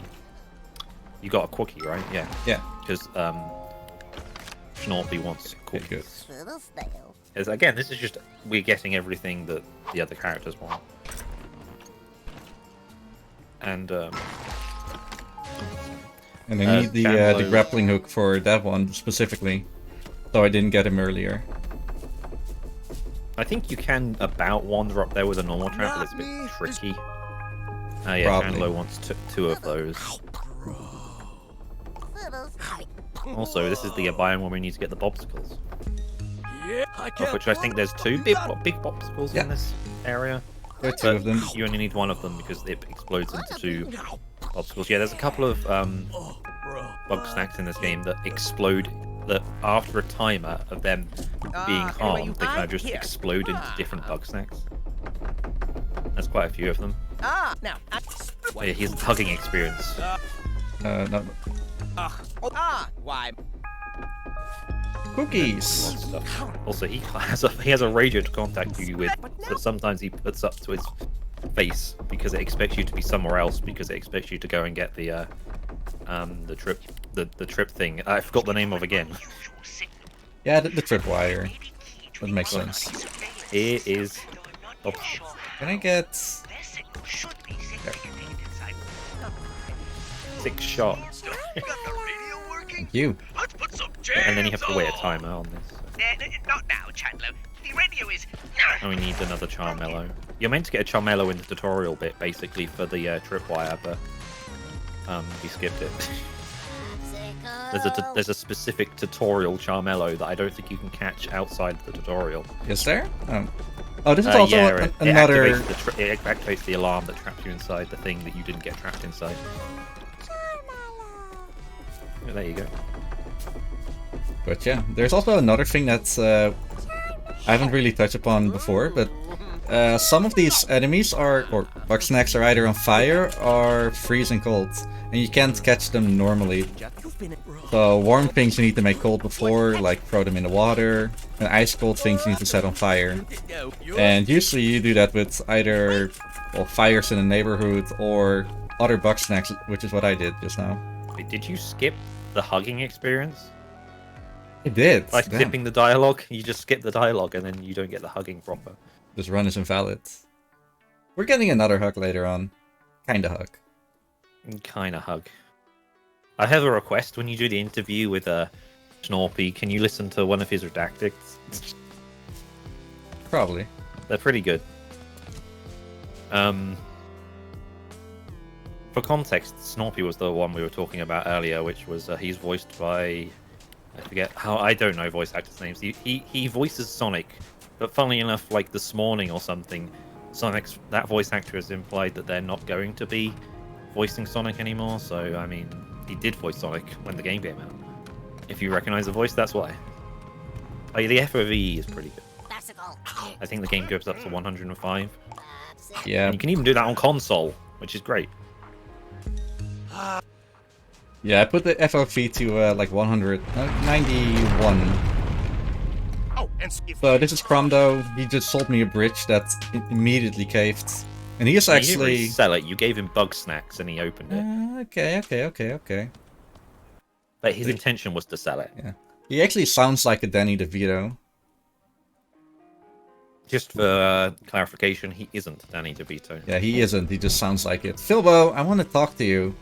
You got a quickie, right? Yeah. Yeah. Because Snorpy wants Okay, quickies. good. As again, this is just we're getting everything that the other characters want. And And I need the Chandlo. grappling hook for that one specifically, though I didn't get him earlier. I think you can about wander up there with a normal trap, but it's a bit tricky. Yeah, Probably. Chandlo wants two of those. Also, this is the biome where we need to get the bobsicles. Yeah, I Of can't. which I think there's two big bobsicles Yeah. in this area. There are two of them. You only need one of them because it explodes into two bobsicles. Yeah, there's a couple of Bugsnax in this game that explode. That after a timer of them being anyway, harmed, they kind of I'm just here. explode into different Bugsnax. There's quite a few of them. Now. Oh, yeah, he's hugging experience. No. Why? Cookies. Stuff. Also, he has a radio to contact you with that sometimes he puts up to his face because it expects you to be somewhere else because it expects you to go and get the trip thing. I forgot the name of again. Yeah, the tripwire. That makes sense. It is. Oh, Can I get? 6 shots. Thank you. Let's put some And then you jams have to wait a on. timer on this. Not now, Chandler. The radio is... And we need another Charmello. You're meant to get a Charmello in the tutorial bit, basically, for the tripwire, but we skipped it. There's a specific tutorial Charmello that I don't think you can catch outside the tutorial. Is there? Oh, this is also yeah, another... It activates the alarm that traps you inside the thing that you didn't get trapped inside. Yeah, there you go. But yeah, there's also another thing that I haven't really touched upon before, but some of these enemies or Bugsnax are either on fire or freezing cold, and you can't catch them normally. So warm things you need to make cold before, like throw them in the water, and ice cold things you need to set on fire. And usually you do that with either fires in the neighborhood or other Bugsnax, which is what I did just now. Wait, did you skip the hugging experience? I did. By skipping the dialogue? You just skip the dialogue and then you don't get the hugging proper. This run is invalid. We're getting another hug later on. Kinda hug. Kinda hug. I have a request. When you do the interview with Snorpy, can you listen to one of his redacted? Probably. They're pretty good. For context, Snorpy was the one we were talking about earlier, which was he's voiced by... I forget how... I don't know voice actors' names. He voices Sonic, but funnily enough, like this morning or something, that voice actor has implied that they're not going to be voicing Sonic anymore, so, I mean, he did voice Sonic when the game came out. If you recognize the voice, that's why. Like, the FOV is pretty good. I think the game goes up to 105. Yeah. And you can even do that on console, which is great. Yeah, I put the FOV to like 191. Oh, and so this is Cromdo. He just sold me a bridge that immediately caved. And he is You didn't actually... really sell it, you gave him Bugsnax and he opened it. Okay. But his intention was to sell it. Yeah. He actually sounds like a Danny DeVito. Just for clarification, he isn't Danny DeVito. Yeah, he isn't. He just sounds like it. Philbo, I want to talk to you.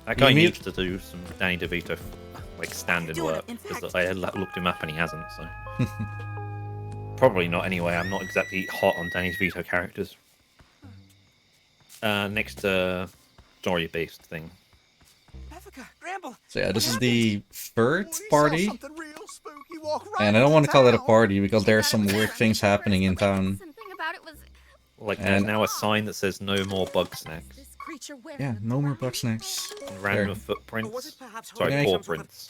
That guy needs to do some Danny DeVito like stand-in work, because I looked him up and he hasn't, so... Probably not anyway, I'm not exactly hot on Danny DeVito characters. Next story-based thing. So yeah, this is the third party. And I don't want to call it a party, because there are some weird things happening in town. Like, there's now a sign that says no more Bugsnax. Yeah, no more Bugsnax. Random footprints. Sorry, paw prints.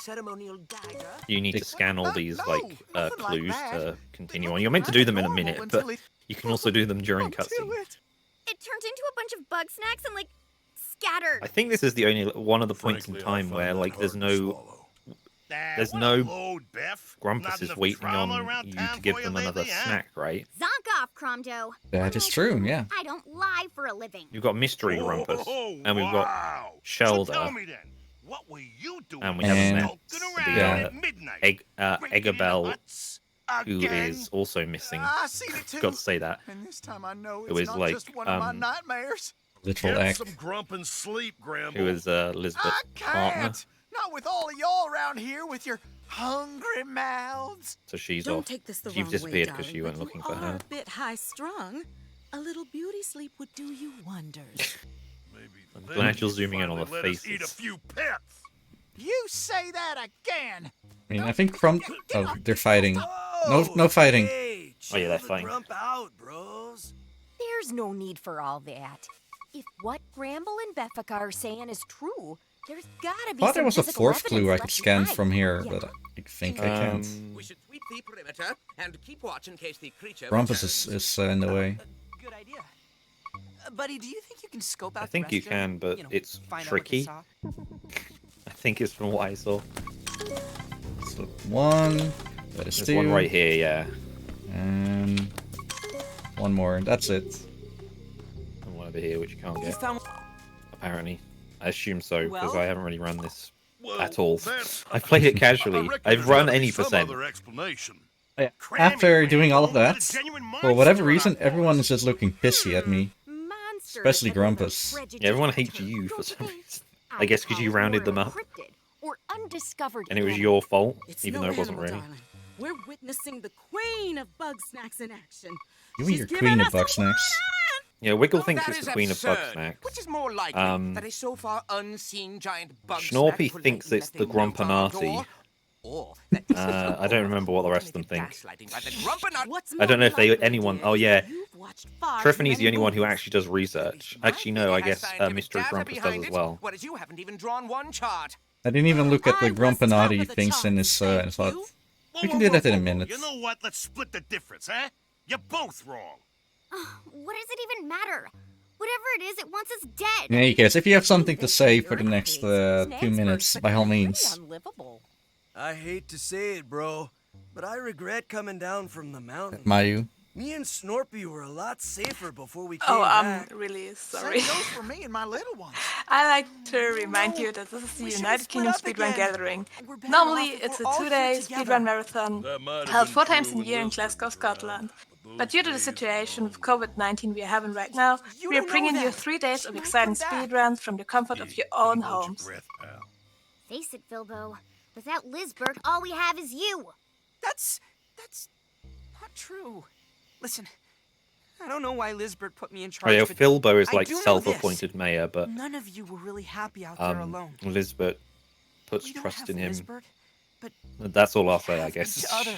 You need to scan all these, like, clues to continue on. You're meant to do them in a minute, but you can also do them during cutscenes. It turned into a bunch of Bugsnax and, like, scattered. I think this is the only one of the points in time where, like, there's no Grumpus is waiting on you to give them another snack, right? Zonk off, Cromdo. That is true, yeah. I don't lie for a living. You've got Mystery Grumpus, and we've got Shelder, and we haven't met the Eggabell, who is also missing. Got to say that. Who is like literal egg. Who is Elizabeth's partner. Not with all of y'all around here with your hungry mouths. So she's Don't off. take this the You've wrong disappeared way, because you darling, went looking but for you her. are a bit high-strung. A little beauty sleep would do you wonders. I'm glad you're zooming in on the faces. You say that again. I mean, I think Oh, they're fighting. No fighting. Oh yeah, they're fighting. There's no need for all that. If what Gramble and Beffica are saying is true, there's gotta be I thought there was a physical fourth clue I evidence could left scan behind. from here, but I think I can't. We should sweep the perimeter and keep watch in case the creature Grumpus is in the way. Good idea. Buddy, do you think you can scope out I think you can, but it's tricky. I think it's from what I saw. So one, that is There's two. one right here, yeah. And one more. That's it. And one over here, which you can't get. Apparently. I assume so, because I haven't really run this at all. I've played it casually. I've run any percent. After doing all of that, for whatever reason, everyone is just looking pissy at me. Especially Grumpus. Yeah, everyone hates you for some reason. I guess because you rounded them up. Or undiscovered And it was enemy. your fault, It's even no though it wasn't animal, really. darling. We're witnessing the queen of Bugsnax in action. You are She's your giving queen of us a Bugsnax. Yeah, Wiggle Oh, thinks that it's is the queen absurd. of Bugsnax. Which is more likely, that a so far unseen giant bug Schnorpy snack thinks politely it's the left a note on our Grumpanati. door, or that this is I don't remember what the rest of them think. gaslighting by the Grumpanati. What's I don't know if more they likely, anyone. dear, Oh is yeah, that you've watched far too Triffany's the many only one who movies. actually does research. Actually, no, I guess Mystery Data Grumpus does behind as it, well. whereas you haven't even drawn one chart. I didn't even look at the I was top Grumpanati of the things in charts, his thank thought. you. We can do that in a minute. You know what? Let's split the difference, huh? You're both wrong. What does it even matter? Whatever it is, it wants us dead. In any case, if you have something to say for the next 2 minutes, by all means. Unlivable. I hate to say it, bro, but I regret coming down from the mountain. Mayu. Me and Snorpy were a lot safer before we came Oh, I'm back. really sorry. Same goes for me and my little ones. I like to remind you that this is the We should've United split Kingdom up Speedrun again. Gathering. We're better Normally, off if it's a we're all here 2-day together. speedrun marathon That might have held been 4 times true a year in with Glasgow, Lisbon, Scotland. but But due to the those situation with COVID-19 we are having right now, You we are don't know bringing you that. 3 days She of might exciting come back. speedruns from the comfort of your own Hold your homes. breath, pal. Face it, Filbo. Without Lizbert, all we have is you. That's not true. Listen, I don't know why Lizbert put me in Oh charge. yeah, but Filbo is I like do know this. self-appointed mayor, but None of you were really happy out there alone. Lisbeth puts We don't trust have in him. Lizbert, but That's all I'll we say, I have guess. each other.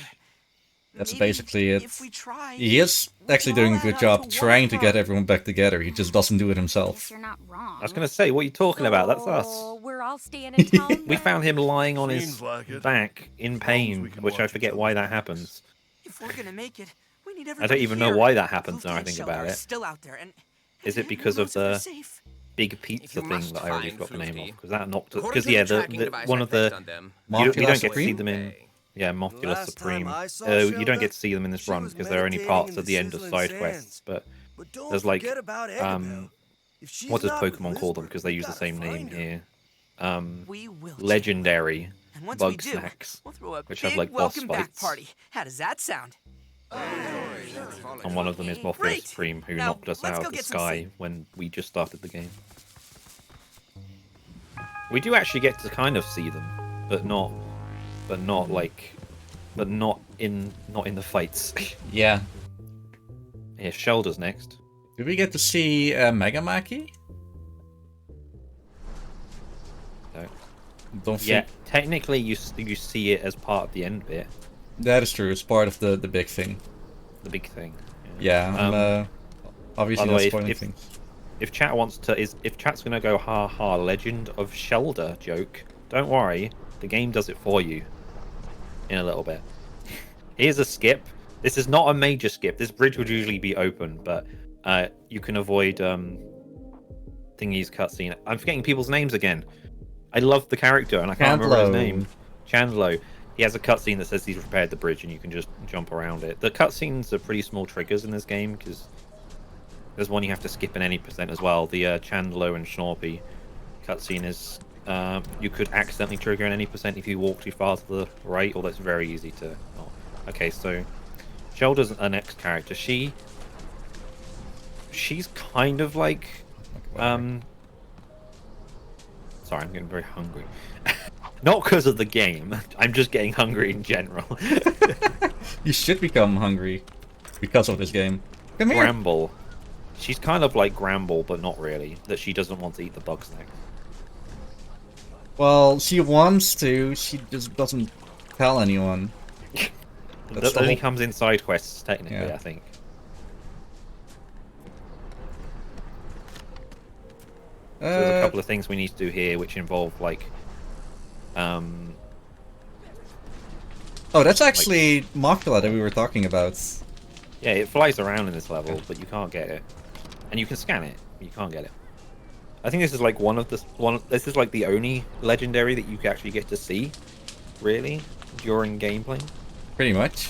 That's Maybe basically it. If we try, He is actually doing a good job trying to get everyone back together. He just doesn't do it Guess himself. you're not wrong. I was gonna say, what are you talking about? That's us. Oh, we're all staying in town. We found him lying on his Seems like it. back in As long as pain, we can which I watch forget each why other. that happens. If we're gonna make it, we need I everybody don't even know here. why that happens now I Lieutenant think Shelter about is it. Still out there, and Is it who because of knows if we're the safe? big pizza you thing must that I already find forgot the name of? Floofy. Because that knocked. According Because to yeah, the tracking device one I of the placed on them, you don't Mafia get to see Supreme? them in. Yeah, Mothula Last Supreme. time I saw You don't Shelda, get to see them in this she run was because they're only meditating parts in of the the end of sizzling side sands. quests. But But don't there's like forget about Eggabell. If she's what does not with Pokemon call them? Lizbert, Because they we use the gotta same name find her. here. we will. Legendary And once we do, Bugsnax, we'll throw a which big have like boss welcome back fights. party. How does that sound? And one of them is Mothula Great. Supreme, who Now, knocked us let's out go of the get some sky sleep. when we just started the game. We do actually get to kind of see them, but not in the fights. Yeah. Yeah, Shelda's next. Did we get to see Megamaki? No. Don't Yeah, think technically you see it as part of the end bit, that is true. It's part of the big thing. the big thing. Yeah, I'm obviously by the not way, spoiling if- things. If chat wants to, if chat's gonna go ha ha Legend of Shelda joke, don't worry, the game does it for you in a little bit. Here's a skip. This is not a major skip. This bridge would usually be open, but you can avoid Thingy's cutscene. I'm forgetting people's names again. I love the character and I can't remember his name. Chandlo. He has a cutscene that says he's repaired the bridge and you can just jump around it. The cutscenes are pretty small triggers in this game because there's one you have to skip in any percent as well. The Chandlo and Schnorpy cutscene is you could accidentally trigger in any percent if you walk too far to the right, although it's very easy to not. Okay, so Shelda's an next character. She's kind of like sorry, I'm getting very hungry. Not because of the game. I'm just getting hungry in general. You should become hungry because of this game. Come here. Gramble. She's kind of like Gramble, but not really. That she doesn't want to eat the Bugsnax. Well, she wants to. She just doesn't tell anyone. That only comes in side quests, technically, Yeah. I think. So there's a couple of things we need to do here, which involve like, Oh, that's actually Mothula that we were talking about. yeah, it flies around in this level, but you can't get it, and you can scan it, but you can't get it. I think this is like This is like the only legendary that you can actually get to see, really, during gameplay. Pretty much.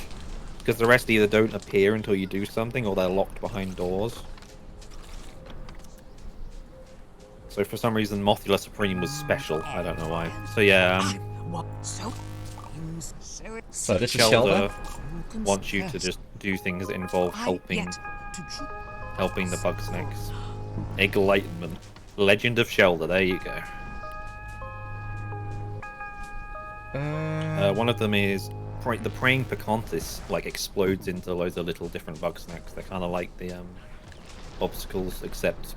Because the rest either don't appear until you do something, or they're locked behind doors. So for some reason, Mothula Supreme was special. I don't know why. So yeah, So this is Shelda Shelda? wants you to just do things that involve helping the Bugsnax. Enlightenment. Legend of Shelda, there you go. One of them is the praying Picantis, like explodes into loads of little different Bugsnax. They're kind of like the obstacles, except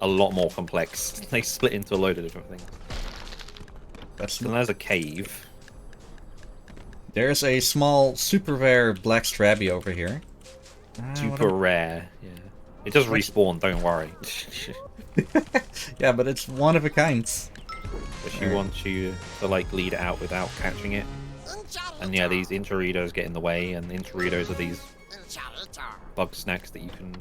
a lot more complex. They split into a load of different things. And there's a cave. There's a small super rare black strabby over here. Super rare, yeah. It does respawn, don't worry. Yeah, but it's one of a kind. But she wants you to like lead it out without catching it. And yeah, these Incharitos get in the way, and the Incharitos are these Bugsnax that you can...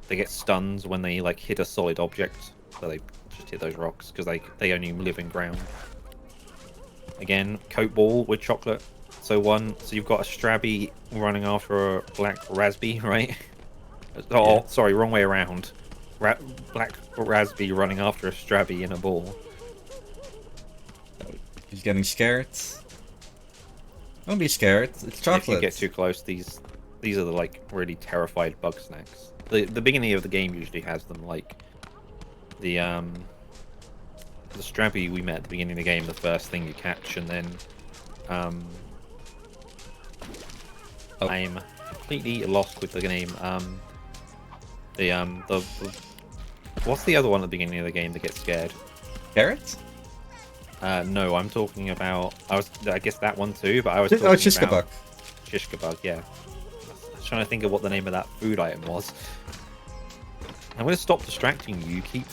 They get stuns when they like hit a solid object, so they just hit those rocks, because they only live in ground. Again, coat ball with chocolate. So you've got a Strabby running after a black Raspy, right? Oh, yeah. Sorry, wrong way around. Black Raspy running after a Strabby in a ball. He's getting scared. Don't be scared. It's chocolate. If you get too close, these are the like really terrified Bugsnax. The beginning of the game usually has them like the Strabby we met at the beginning of the game, the first thing you catch, and then I'm completely lost with the name. What's the other one at the beginning of the game that gets scared? Carrot? No, I'm talking about. I guess that one too, but I was talking Shishkabug. Shishkabug, yeah. I was trying to think of what the name of that food item was. I'm going to stop distracting you. Keep.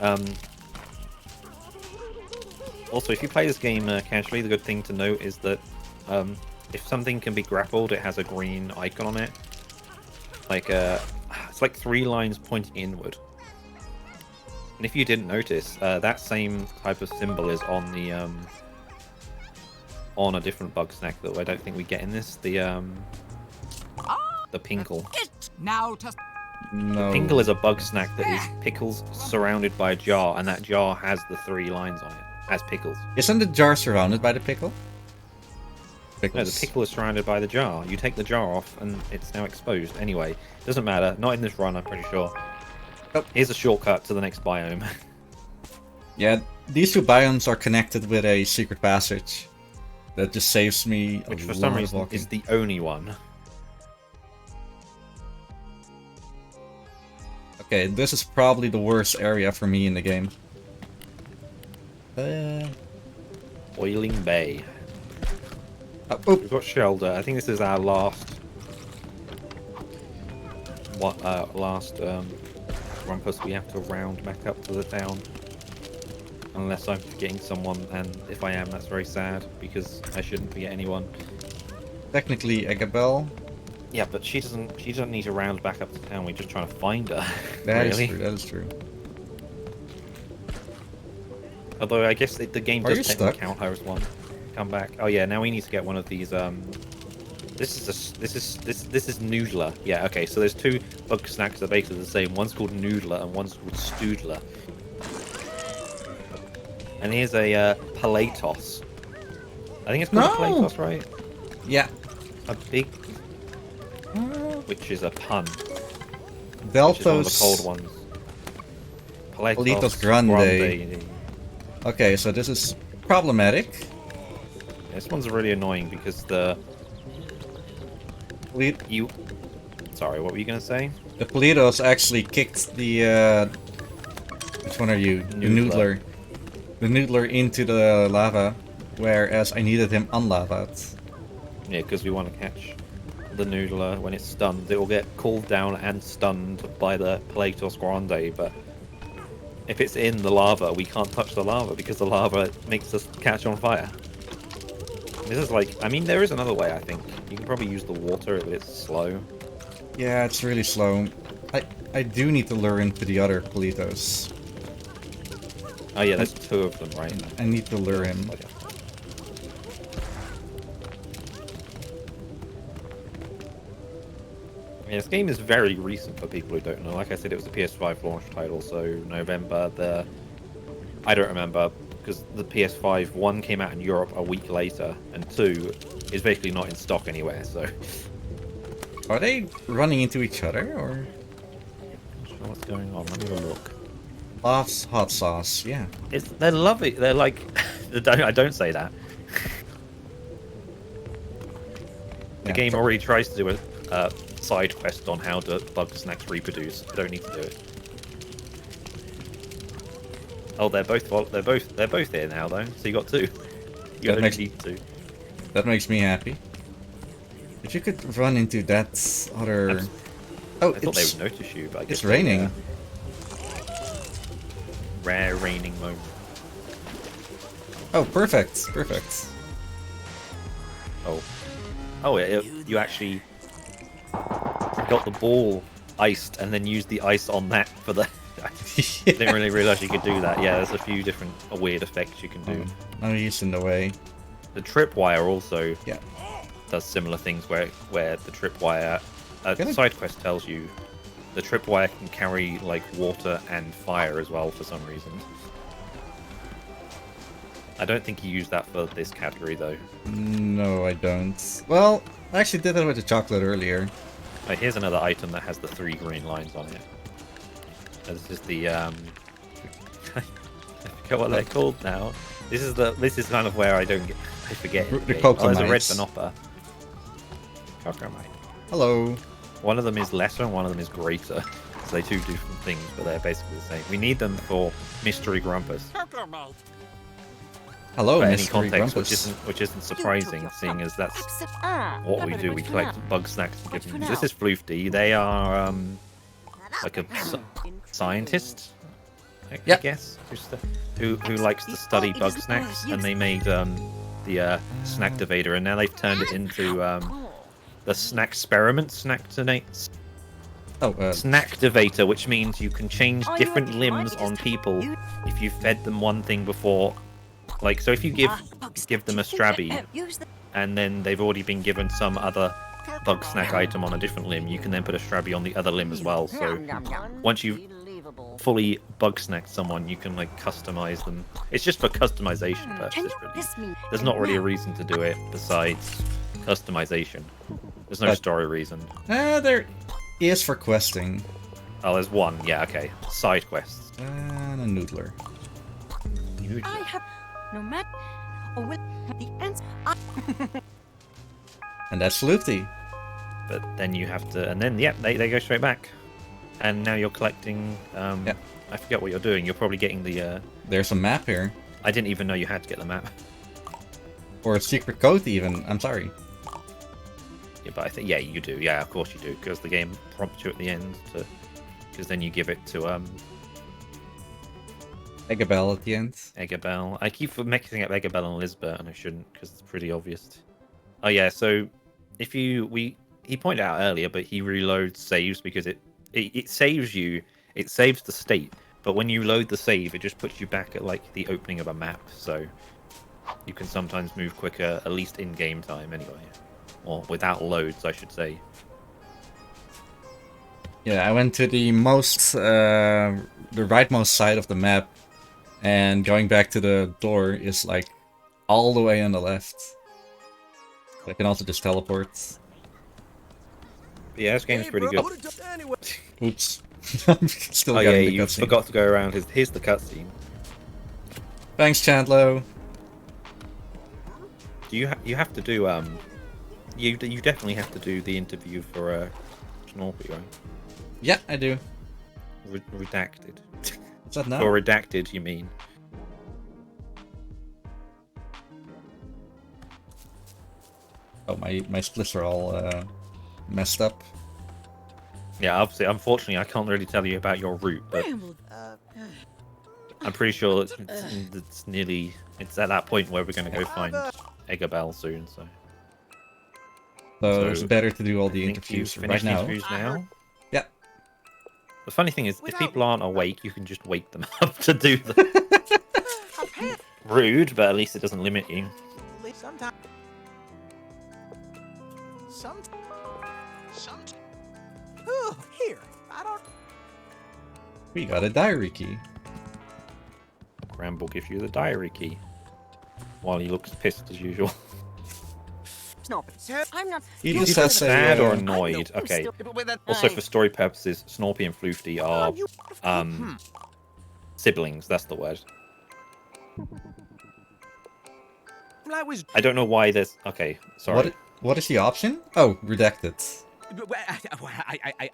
Yeah. Also, if you play this game casually, the good thing to note is that if something can be grappled, it has a green icon on it. Like it's like 3 lines pointing inward. And if you didn't notice, that same type of symbol is on the on a different Bugsnax that I don't think we get in this. The Pinkle. No. The Pinkle is a Bugsnax that is pickles surrounded by a jar, and that jar has the 3 lines on it as pickles. Isn't the jar surrounded by the pickle? Pickles. No, the pickle is surrounded by the jar. You take the jar off, and it's now exposed. Anyway, doesn't matter. Not in this run, I'm pretty sure. Oh. Here's a shortcut to the next biome. Yeah, these 2 biomes are connected with a secret passage that just saves me which for some reason is the only one. Okay, this is probably the worst area for me in the game. Oiling Bay. Oh. We've got Shelter. I think this is our last rumpus we have to round back up to the town. Unless I'm forgetting someone, and if I am, that's very sad, because I shouldn't forget anyone. Technically, Egabel. Yeah, but she doesn't need to round back up to town, we're just trying to find her. That really. is true, that is true. Although I guess the game does technically count her as one. Come back. Oh yeah, now we need to get one of these this is Noodler. Yeah, okay, so there's 2 Bugsnax that are basically the same. One's called Noodler and one's called Stoodler. And here's a Palatos. I think it's called a Palatos, right? Yeah. A big... which is a pun. Delphos... Which is one of the cold ones. Palatos Grande. Okay, so this is problematic. Yeah, this one's really annoying because the... Sorry, what were you going to say? The Palatos actually kicked the... Which one are you? Noodler. The Noodler into the lava, whereas I needed him unlaved. Yeah, because we want to catch the Noodler when it's stunned. It will get cooled down and stunned by the Palatos Grande, but if it's in the lava, we can't touch the lava because the lava makes us catch on fire. This is like, I mean, there is another way, I think. You can probably use the water, but it's slow. Yeah, it's really slow. I do need to lure into the other Palatos. Oh yeah, there's 2 of them, right? I need to lure him. Yeah, this game is very recent for people who don't know. Like I said, it was a PS5 launch title, so November. I don't remember, because the PS5 1 came out in Europe a week later, and 2 is basically not in stock anywhere, so... Are they running into each other, or...? I'm not sure what's going on, let me have a look. loves hot sauce. Yeah. They're lovely. They're like, I don't say that. The game already tries to do a side quest on how to Bugsnax reproduce. I don't need to do it. Oh, they're both here now though. So you got two. You only need two. That makes me happy. If you could run into that other... Oh, I thought they would notice you, but I guess it's raining. Rare raining moment. Oh, perfect. Perfect. Oh, you actually got the ball iced and then used the ice on that for the... I didn't really realise you could do that. Yeah, there's a few different weird effects you can do. I'm used in the way. The tripwire also does similar things where the tripwire... side quest tells you the tripwire can carry like water and fire as well for some reason. I don't think you use that for this category though. No, I don't. Well, I actually did that with the chocolate earlier. Right, here's another item that has the 3 green lines on it. This is the I forget what they're called now. This is kind of where I forget. The Oh, there's a red Cocomite. Banopper. Cocomite. Hello. One of them is lesser and one of them is greater. So they do different things, but they're basically the same. We need them for Mystery Grumpus. Hello, For any Mystery context, Grumpus. which isn't surprising, seeing as that's what we do. We collect Bugsnax and give them. This is Floofty. They are like a scientist, I guess, who likes to study Bugsnax, and they made the Snacktivator, and now they've turned it into the Snacktivator, which means you can change different limbs on people if you fed them one thing before. Like, so if you give them a Strabby, and then they've already been given some other Bugsnax item on a different limb, you can then put a Strabby on the other limb as well. So once you fully Bugsnax someone, you can like customize them. It's just for customization purposes, really. There's not really a reason to do it besides customization. There's no story reason. There is for questing. Oh, there's one. Yeah, okay. Side quests. And a noodler. I have no matter with the answer. And that's Floofty. But then you have to, and then they go straight back. And now you're collecting. I forget what you're doing. You're probably getting the. There's a map here. I didn't even know you had to get the map. Or a secret code, even. I'm sorry. Yeah, but I think you do. Yeah, of course you do, because the game prompts you at the end to, because then you give it to Eggabell at the end. Eggabell. I keep mixing up Eggabell and Lisbeth, and I shouldn't, because it's pretty obvious. Oh yeah, so if he pointed out earlier, but he reloads saves because it saves you. It saves the state, but when you load the save, it just puts you back at like the opening of a map. So you can sometimes move quicker, at least in game time, anyway, or without loads, I should say. Yeah, I went to the rightmost side of the map, and going back to the door is like all the way on the left. I can also just teleport. Yeah, this game's pretty good. Oops. I'm still yeah, getting the you cutscene. forgot to go around. Here's the cutscene. Thanks, Chandlo. Do you have to do you definitely have to do the interview for Snorpy, right? Yeah, I do. Redacted. What's that now? For redacted, you mean? Oh, my splits are all messed up. Yeah, obviously, unfortunately, I can't really tell you about your route, but I'm pretty sure it's at that point where we're going to go find Eggabell soon. So it's better to do all the interviews right now. Interviews now. Yeah. The funny thing is, if people aren't awake, you can just wake them up to do them. Rude, but at least it doesn't limit you. Oh, here. I don't. We got a diary key. Bramble gives you the diary key, while he looks pissed as usual. I'm not. He just has sad or annoyed. Okay. Also, for story purposes, Snorpy and Floofty are Siblings, that's the word. I was. I don't know why there's... Okay, sorry. What is the option? Oh, redacted.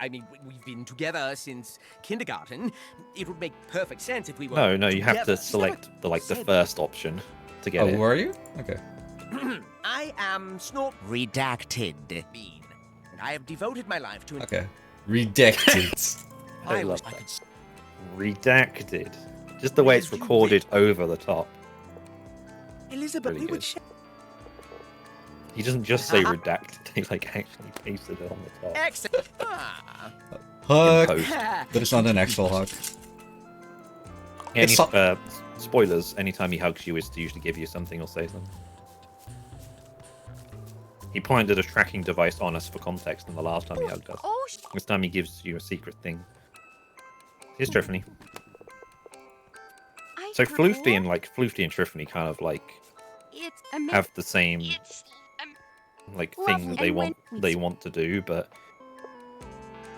I mean, we've been together since kindergarten. It would make perfect sense if we were. No, you have together. to select the first option to get it. Oh, were you? Okay. I am Snort Redacted Bean, and I have devoted my life to. Okay. Redacted. I love that. Redacted. Just the way it's recorded over the top. Elizabeth, Really we would. He doesn't just say redacted, he like actually pasted it on the top. Excellent. Hug. Imposed. But it's not an actual hug. Any, spoilers, anytime he hugs you is to usually give you something or say something. He pointed a tracking device on us for context than the last time he hugged us. This time he gives you a secret thing. Here's Triffany. So Floofty and Triffany kind of like have the same like thing that they want to do, but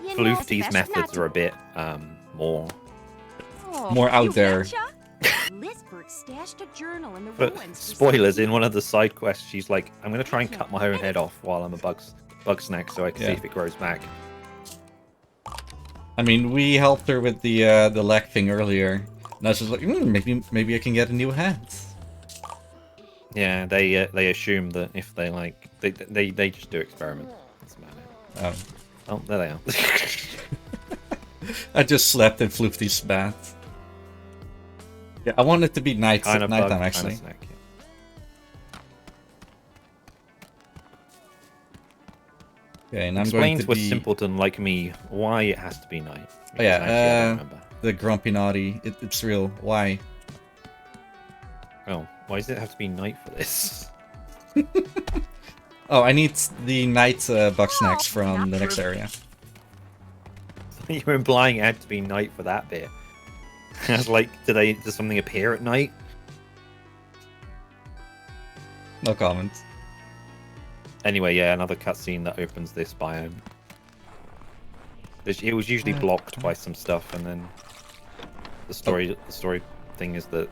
Floofty's methods are a bit more out there. Lisbert stashed a journal in the But ruins. spoilers, in one of the side quests, she's like, I'm going to try and cut my own head off while I'm a Bugsnax so I can see if it grows back. I mean, we helped her with the leg thing earlier. And I was just like, maybe I can get a new hand. Yeah, they assume that if they like, they just do experiments. That's about it. Oh, there they are. I just slept in Floofty's bath. Yeah, I want it to be nighttime actually. Snack, yeah. Okay, and I'm Explain going to to a be... simpleton like me why it has to be night. Oh yeah, the grumpy naughty. It's real. Why? Oh, why does it have to be night for this? Oh, I need the night Bugsnax from the next area. You were implying it had to be night for that bit. I was like, does something appear at night? No comment. Anyway, yeah, another cutscene that opens this biome. It was usually blocked by some stuff, and then the story thing is that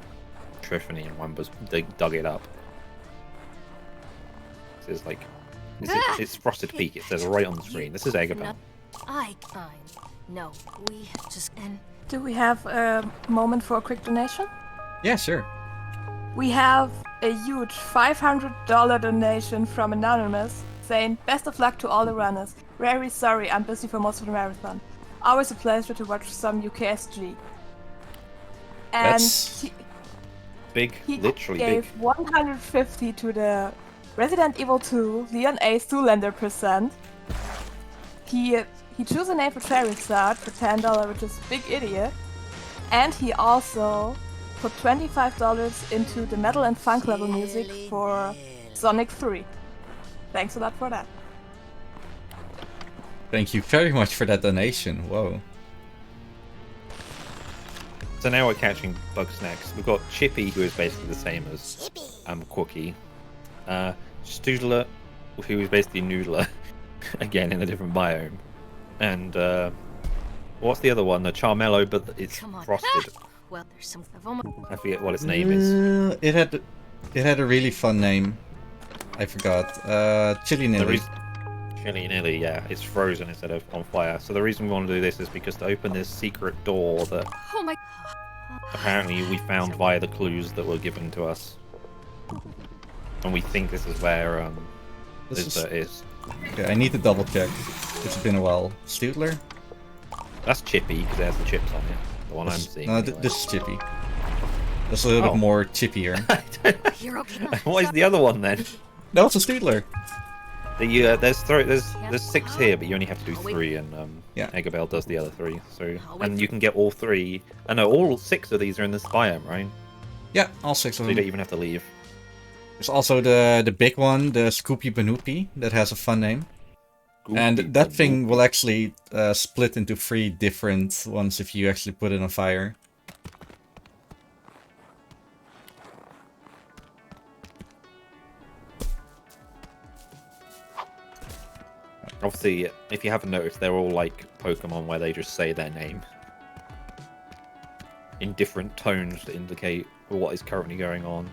Triffany and Wambas dug it up. So it's like it's Frosted Peak. It says right on the screen. This is Eggabell. No, we just end. Do we have a moment for a quick donation? Yeah, sure. We have a huge $500 donation from Anonymous saying, "Best of luck to all the runners. Very sorry, I'm busy for most of the marathon. Always a pleasure to watch some UKSG." And That's big, literally gave big. 150 to the Resident Evil 2 Leon A. Zoolander %. He chose a name for Charizard for $10, which is Big Idiot. And he also put $25 into the metal and funk level music for Sonic 3. Thanks a lot for that. Thank you very much for that donation. Whoa. So now we're catching Bugsnax. We've got Chippy, who is basically the same as Quookie. Stoodler, who is basically Noodler, again in a different biome. And what's the other one? The Charmello, but it's frosted. Well, there's some. I forget what its name is. It had a really fun name. I forgot. Chili Nilly. Chili Nilly, yeah. It's frozen instead of on fire. So the reason we want to do this is because to open this secret door that apparently we found via the clues that were given to us. And we think this is where Lisbeth is. Okay, I need to double check. It's been a while. Stoodler? That's Chippy, because it has the chips on it. The one I'm seeing. No, anyway. this is Chippy. That's a little bit more chippier. What is the other one then? No, it's a Stoodler. There's 6 here, but you only have to do 3, and Eggabell does the other 3. So and you can get all 3. I know all 6 of these are in this biome, right? Yeah, all 6 of So them. you don't even have to leave. There's also the big one, the Scoopy Banoopy, that has a fun name. And that thing will actually split into 3 different ones if you actually put it on fire. Obviously, if you haven't noticed, they're all like Pokemon where they just say their name. in different tones to indicate what is currently going on.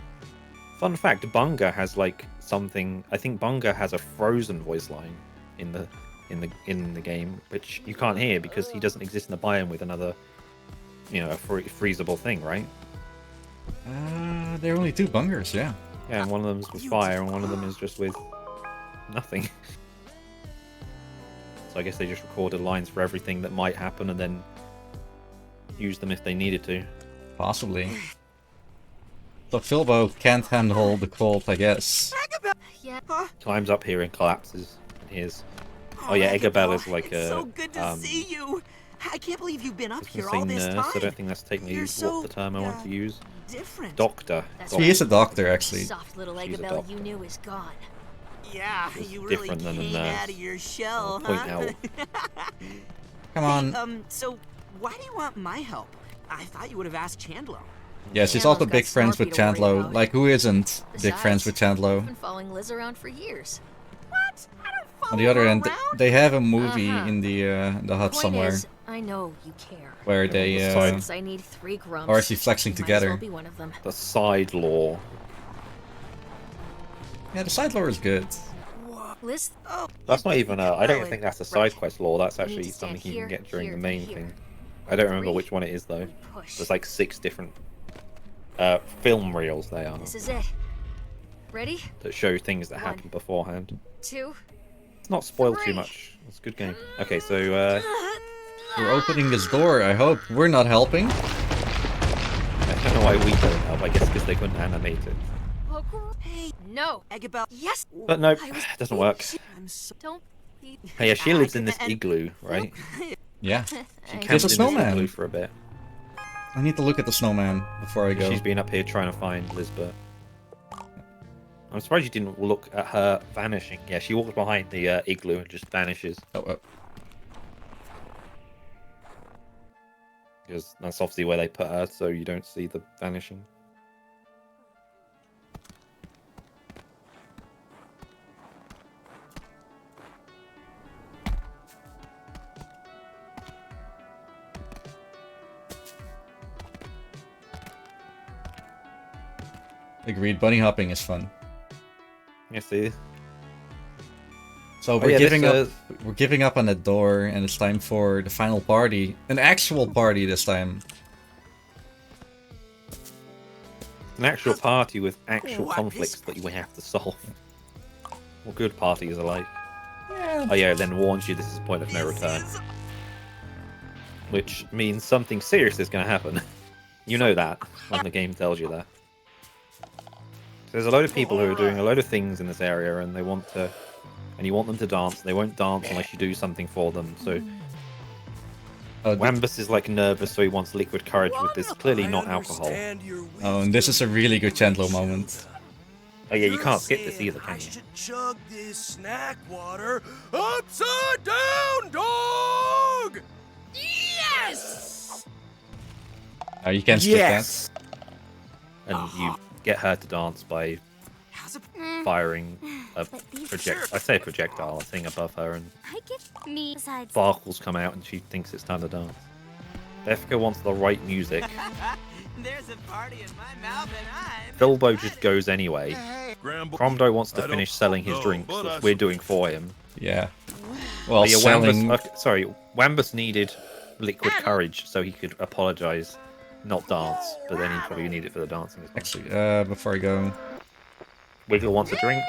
Fun fact: Bunga has like something. I think Bunga has a frozen voice line in the game, which you can't hear because he doesn't exist in the biome with another, you know, a freezable thing, right? There are only 2 bungers, yeah. Yeah, and one of them is with fire, and one of them is just with nothing. So I guess they just recorded lines for everything that might happen, and then use them if they needed to. Possibly. So Filbo can't handle the cold, I guess. Yeah. Climbs up here and collapses. And here's... Oh yeah, Eggabell is like a... so good to see you. I can't believe you've been up I was here gonna all say this nurse, time. I don't think that's technically You're what so, the term I want to use. different. Doctor. He is a doctor, actually. Soft little She's a Eggabell doctor. you knew is gone. Yeah, It's you really different than a came nurse. out of your shell, Point huh? out. Come on. Hey, so why do you want my help? I thought you would have asked Chandler. Yeah, she's Chandler's also got big friends with Snorpy to worry Chandlo. about. Like, who isn't big Besides, friends with I've Chandlo? been following Liz around for years. What? I don't follow On the other her end, around. they have a movie Uh-huh. in the hut Point somewhere is, I know you care. where they Since I need 3 grumps, are actually flexing you might as together. well be one of them. The side law. Yeah, the side lore is good. Liz, That's not even a... I don't think that's a side Right. quest law. That's You need actually to stand something you can here, get during here, the main here. thing. I don't remember 3, which one it is though. push. There's like 6 different film reels they are This is it. Ready? that show things that 1, happen beforehand. 2. It's not spoiled too 3. much. It's a good game. Okay, so We're opening this door, I hope. We're not helping. I don't know why we don't help. I guess because they couldn't animate it. Hey, no. Eggabell. Yes. But nope, I was- it doesn't work. I'm so Don't be. Hey, yeah, she lives in this igloo, right? Yeah. She I- camped There's a in this snowman. igloo for a bit. I need to look at the snowman before I go. She's been up here trying to find Lisbeth. I'm surprised you didn't look at her vanishing. Yeah, she walks behind the igloo and just vanishes. Oh. Because that's obviously where they put her, so you don't see the vanishing. Agreed, bunny hopping is fun. Yeah, see? So Oh, we're yeah, giving this, up. We're giving up on the door, and it's time for the final party. An actual party this time. An actual party with actual What conflicts is- that we have to solve. What good parties are like. Yeah. Oh yeah, it then warns you this is a point of no return. Which means something serious is going to happen. You know that when the game tells you that. So there's a load of people who are doing a load of things in this area, and they want to, and you want them to dance. They won't dance unless you do something for them. So Wambus is like nervous, so he wants liquid courage with this clearly not alcohol. Oh, and this is a really good Chandlo moment. Oh yeah, you can't skip this either, can I you? should chug this snack water upside down, dog! Yes! You can't skip that. And you get her to dance by How's it? firing a I say a projectile, a thing above her, and I get me besides. sparkles come out, and she thinks it's time to dance. Befka wants the right music. There's a party in my mouth and I'm... Bilbo just goes anyway. Gramble. Cromdo wants I to don't finish selling his know, drinks, but which I we're doing for him. Yeah. Well, But yeah, selling. Wambus needed liquid courage so he could apologize, not dance, but then he probably need it for the dancing as well. Actually, before I go, Wiggle wants a drink.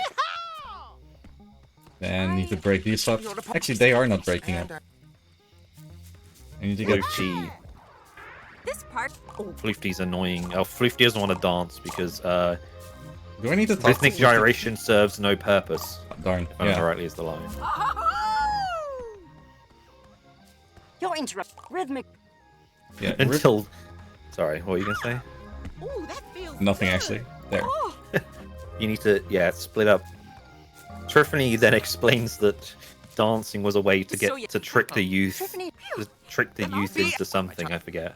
then need to break these up. Actually, they are not breaking up. I need to get. Floofty. This part. Floofty's annoying. Oh, Floofty doesn't want to dance because Do I need to talk rhythmic to gyration serves no purpose. Darn. If I remember Yeah. rightly is the line. You're interrupt. Rhythmic. Yeah. Until... Sorry, what were you going to say? Ooh, that feels Nothing good. actually. There. You need to, split up. Triffany then explains that dancing was a way to So get to trick the youth, Tiffany. to trick the youth into something. I forget.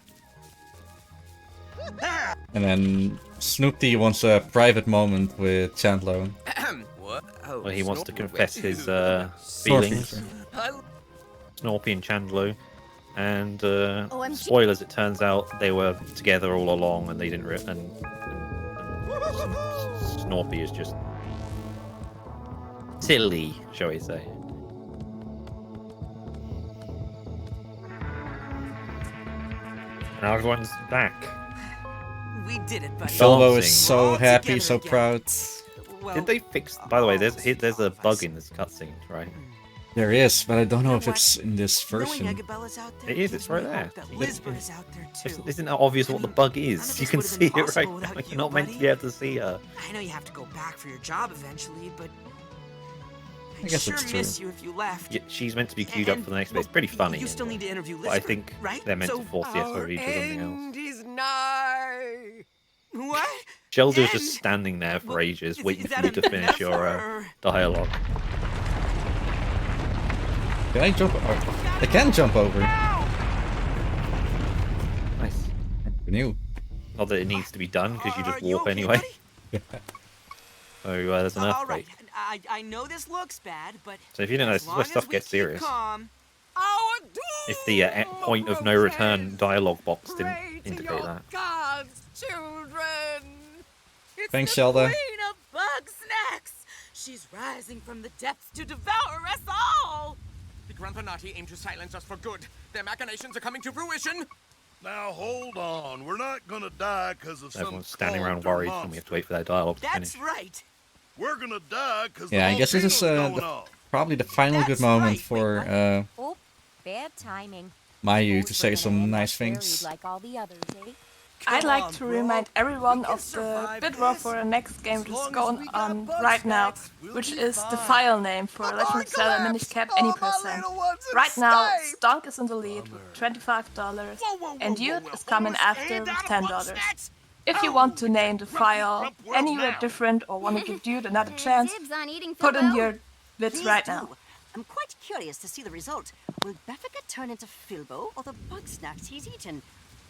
And then Snoopy wants a private moment with Chandlo. What? Oh, Well, he wants to Snorpy, confess wait. his Snorpy, feelings. sorry. I- Snorpy and Chandlo. And OMG. spoilers, it turns out they were together all along, and they didn't. And Snorpy is just silly, shall we say? Now everyone's back. We did it, buddy. Filbo is Dancing. so All happy, together so again. proud. Well, Did they fix? By the way, there's a all of bug us. in this cutscene, right? There is, but I don't know You if know it's in this Knowing version. Agabella's out there It is. gives It's right me there. hope that But Lisbeth is out there too. Isn't it obvious I what the mean, bug none of is? this You can would have see been it right possible now. without You're you, not meant to buddy. be able to see her. I know you have to go back for your job eventually, but I guess sure it's true. miss you if you left. Yeah, she's meant to be queued up for the next bit. It's pretty funny. You still need to interview But I Lisbeth, think right? they're meant So to force the SRE to something else. is nigh. what? Sheldon's And- just standing there for Well, ages, is waiting for that you a to finish your metaphor? dialogue. Can I jump? Oh, I can jump over. Nice. Who knew? Not that it needs to be done, because you Are just you warp okay, anyway. buddy? So there's an All right. earthquake. I know this looks bad, but So if you didn't know, as this is where long stuff as we gets keep serious. calm, If the point of no return dialogue box didn't indicate that. God's children. It's Thanks, the Zelda. Queen of Bugsnax. She's rising from the depths to devour us all. The Grandpanati aim to silence us for good. Their machinations are coming to fruition. Now hold on. We're not gonna die because of some Everyone's standing around cult or worried, and we monster. have to wait for that dialogue to that's finish. right. We're gonna die because Yeah, I guess this is probably the final good That's moment right. for Oh, bad timing. Mayu Suppose to we're say gonna some end nice up buried things. Like all the others, eh? I'd like to bro. remind everyone We can of the survive bid war this. for the next game As that is long as going we got on Bugsnax, right now, we'll which be is the fine. file name for Legend of Zelda Minish Cap any percent. Right now, Stonk is in the lead with $25, and Youth is coming after with $10. If you want to name the file anywhere different or want to give Dude another chance, Dibs on eating put in Filbo? your bids Please right do. now. I'm quite curious to see the result. Will Beffica turn into Filbo or the Bugsnax he's eaten?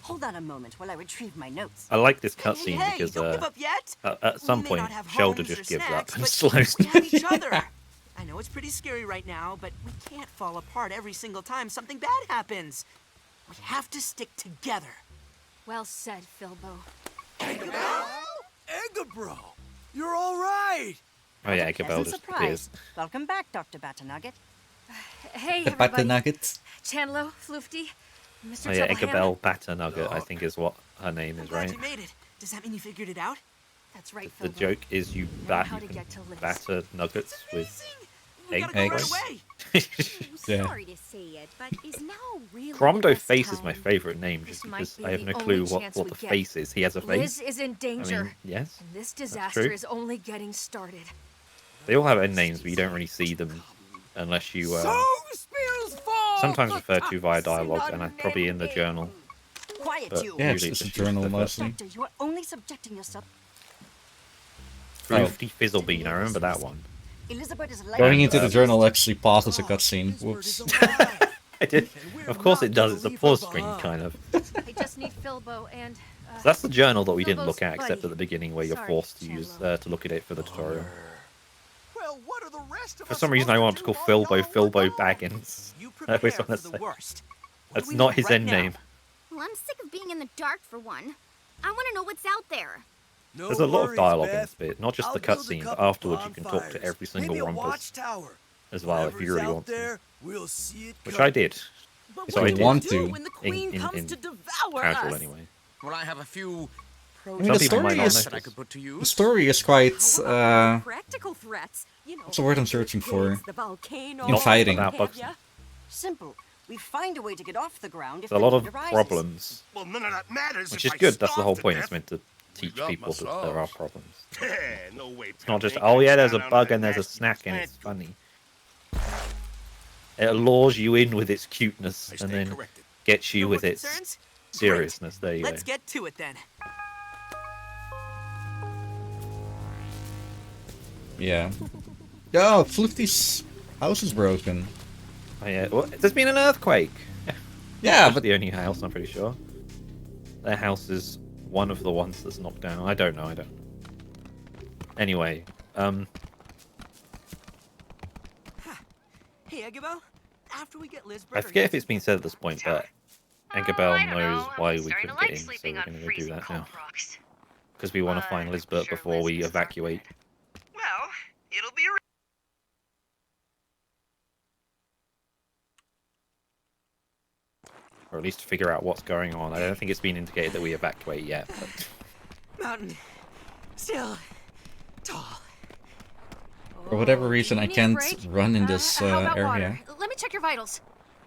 Hold on a moment while I retrieve my notes. I like this Hey, cutscene hey, because don't give up yet. at some We may point not have Shelter homes or just gives snacks, up and but slows we have each down. other. I know it's pretty scary right now, but we can't fall apart every single time something bad happens. We have to stick together. Well said, Filbo. Bro, you're all right. Oh yeah, Gabelle Pleasant just surprise. appears. Welcome back, Dr. Battenugget. Hey, The butter everybody. nuggets. Chandlo, Floofty, Mr. Oh yeah, Troublehammer. Gabelle Batter Nugget, I think is what her name I'm is, glad right? you made it. Does that mean you figured it out? That's right, The Filbo. joke is you how to can get to Liz. batter nuggets with We egg gotta go right whites. away. Yeah. Sorry to say it, but is now really the Cromdo best Face is my time? favourite name just This might because be I have the no only clue what chance the we get. face is. He has a face. Liz is in danger. I mean, yes. And this true. disaster is only getting started. They all have end names, but you don't really see them unless you spills fall. sometimes refer to via dialogue, and that's probably in the journal. Quiet, But you. Yeah, it's usually just a just journal the first mostly. Doctor, you are only subjecting yourself. Fruity Fizzlebean, I remember that one. Elizabeth is like Going into the journal actually pauses a cutscene. Whoops. I did. Of course it does. It's a pause screen, kind of. I just need Filbo and. So that's the journal that we didn't Filbo's look at, except buddy. at the beginning, where you're Sorry, forced to use Chandlo. to look at it for the tutorial. Well, what are the rest of For us some reason, I want to call supposed Filbo to do Filbo all alone? Baggins. You I always prepare want for to the say worst. What that's do we not need his right end now? name. Well, I'm sick of being in the dark for one. I want to know what's out there. No There's a lot of worries, dialogue in Beth. this bit, not just I'll the build a cutscene, but couple afterwards you can talk to bonfires. every single Maybe a rumpus watchtower. as well if you Whatever's really out want to. there, we'll see it Which coming. I did. But So what I do did. want we to. do when the queen comes to devour Casual us? anyway. Well, I have a few pros mean, Some the people might story not is that I notice. could put to the use. story is quite Practical threats. You know, what's the word I'm searching for? the volcano. In fighting. About Have Bugsnax. ya? simple. We find a way to get off the ground if There's a the lot of need arises. problems, Well, none of that matters. which if is I good. That's the starve whole to point. death. It's meant to teach got people that myself. there are problems. No way. It's not just, oh yeah, there's a bug and there's a snack and it's funny. It lures you in with its cuteness and then corrected. gets you No more with its concerns? seriousness. There you go. Let's get to it then. Yeah. Oh, Floofty's house is broken. Oh, yeah. Well, there's been an earthquake. Yeah, That's but the only house, I'm pretty sure. Their house is one of the ones that's knocked down. I don't know. I don't. Anyway, Hey, Agabel. after we get Lisbeth. I forget if it's been said at this point, but Anchor knows why we couldn't get in, so we're going to go do that now. Because we want to find Lisbeth before we evacuate. Well, it'll be Or at least to figure out what's going on. I don't think it's been indicated that we evacuate yet. But... Mountain. Still. Tall. For whatever reason, I can't run in this How about area. water? Let me check your vitals.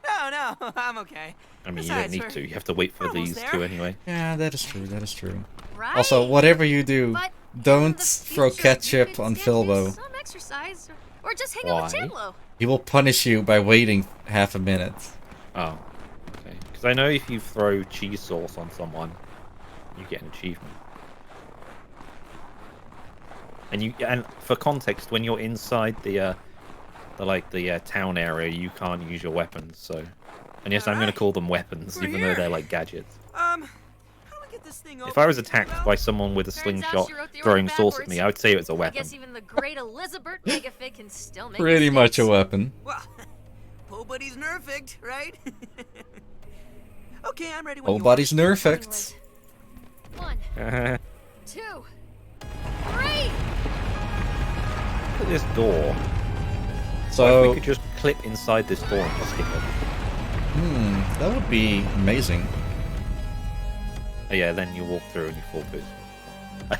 No, I'm okay. I mean, Besides, you don't need to. You have to wait for these two anyway. Yeah, that is true. That is true. Right? Also, whatever you do, But don't throw ketchup on Filbo. Some exercise, or just hang out with Why? Chandlo. He will punish you by waiting half a minute. Oh, okay. Because I know if you throw cheese sauce on someone, you get an achievement. And for context, when you're inside the town area, you can't use your weapons. So, and yes, I'm going to call them weapons, even though they're like gadgets. How do we get this thing If I was attacked by someone with a slingshot throwing sauce at me, I would say it was a I weapon. guess even the great Elizabeth Megafig can still make Pretty much a weapon. Well, Po Buddy's nerfed, right? Okay, I'm ready when Whole you body's nerfed. 1, 2, 3. Look at this door. What if So, we could just clip inside this door and skip it? that would be amazing. Oh, yeah, then you walk through and you fall through.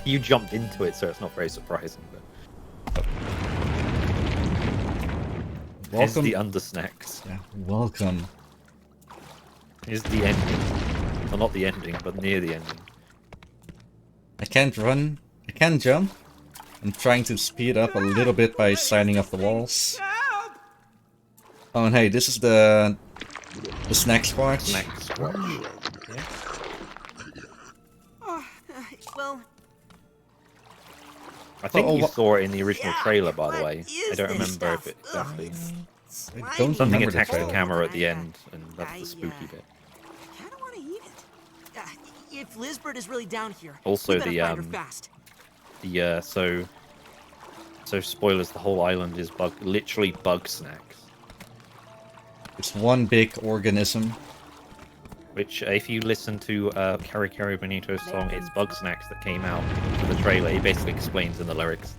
You jumped into it, so it's not very surprising. But... Here's Welcome. the undersnacks. Yeah, welcome. Here's the ending. Well, not the ending, but near the ending. I can't run. I can't jump. I'm trying to speed up a little bit by signing off the walls. Oh, and hey, this is the snack squatch. Snack squatch. Yeah. Well, I think Oh, you what- saw it in the original trailer, by the what way. I is don't this remember if stuff? it exactly. I don't Something remember the attacks the trailer. camera at the end, and that's the spooky bit. I kind of want to eat it. If Lisbeth is really down here, Also, we better the find her fast. So spoilers. The whole island is literally Bugsnax. It's one big organism. Which, if you listen to Cari Cari Bonito's song, it's Bugsnax that came out for the trailer. He basically explains in the lyrics.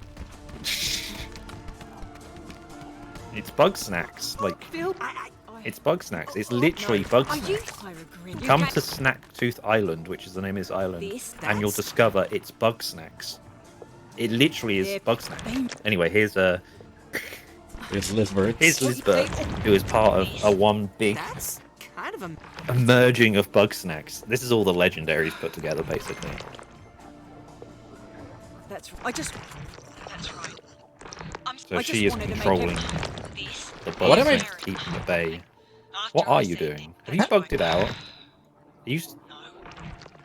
It's Bugsnax, like it's Bugsnax. It's literally Bugsnax. Come to Snacktooth Island, which is the name of this island, and you'll discover it's Bugsnax. It literally is Bugsnax. Anyway, here's Lisbeth. Here's Lisbeth, who is part of a one big That's kind of a merging of Bugsnax. This is all the legendaries put together, basically. That's right. That's right. So she is controlling the What am I- Bugsnax, keeping at bay. What are you doing? Have you bugged it out? Are you...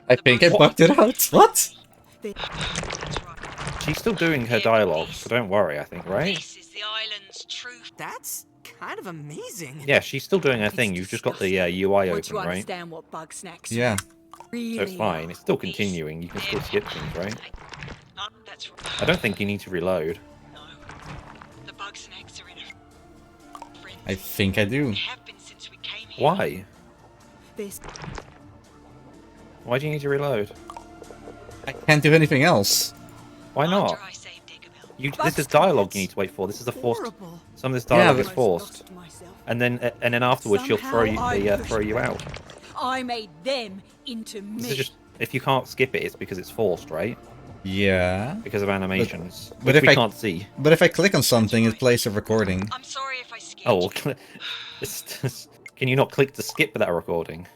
I think I bugged it out. What? She's still doing her dialogue, so don't worry, I think, right? This is the island's truth. That's kind of amazing. Yeah, she's still doing her thing. You've just got the UI Once open, you right? understand what Bugsnax Yeah. really So it's fine. are. It's still continuing. You can still skip things, right? That's right. I don't think you need to reload. No. The Bugsnax are in a I think I do. have been since we came here. Why? This Why do you need to reload? I can't do anything else. Why not? This is dialogue you need to wait for. This is a forced. Horrible. Some of this dialogue but- is forced, and then afterwards she'll throw you throw you out. I made them into This me. is just if you can't skip it, it's because it's forced, right? Yeah. Because of animations, but which if we I- can't see. But if I click on something, it plays a recording. I'm sorry if I scared Oh, well, can you not click to skip that recording?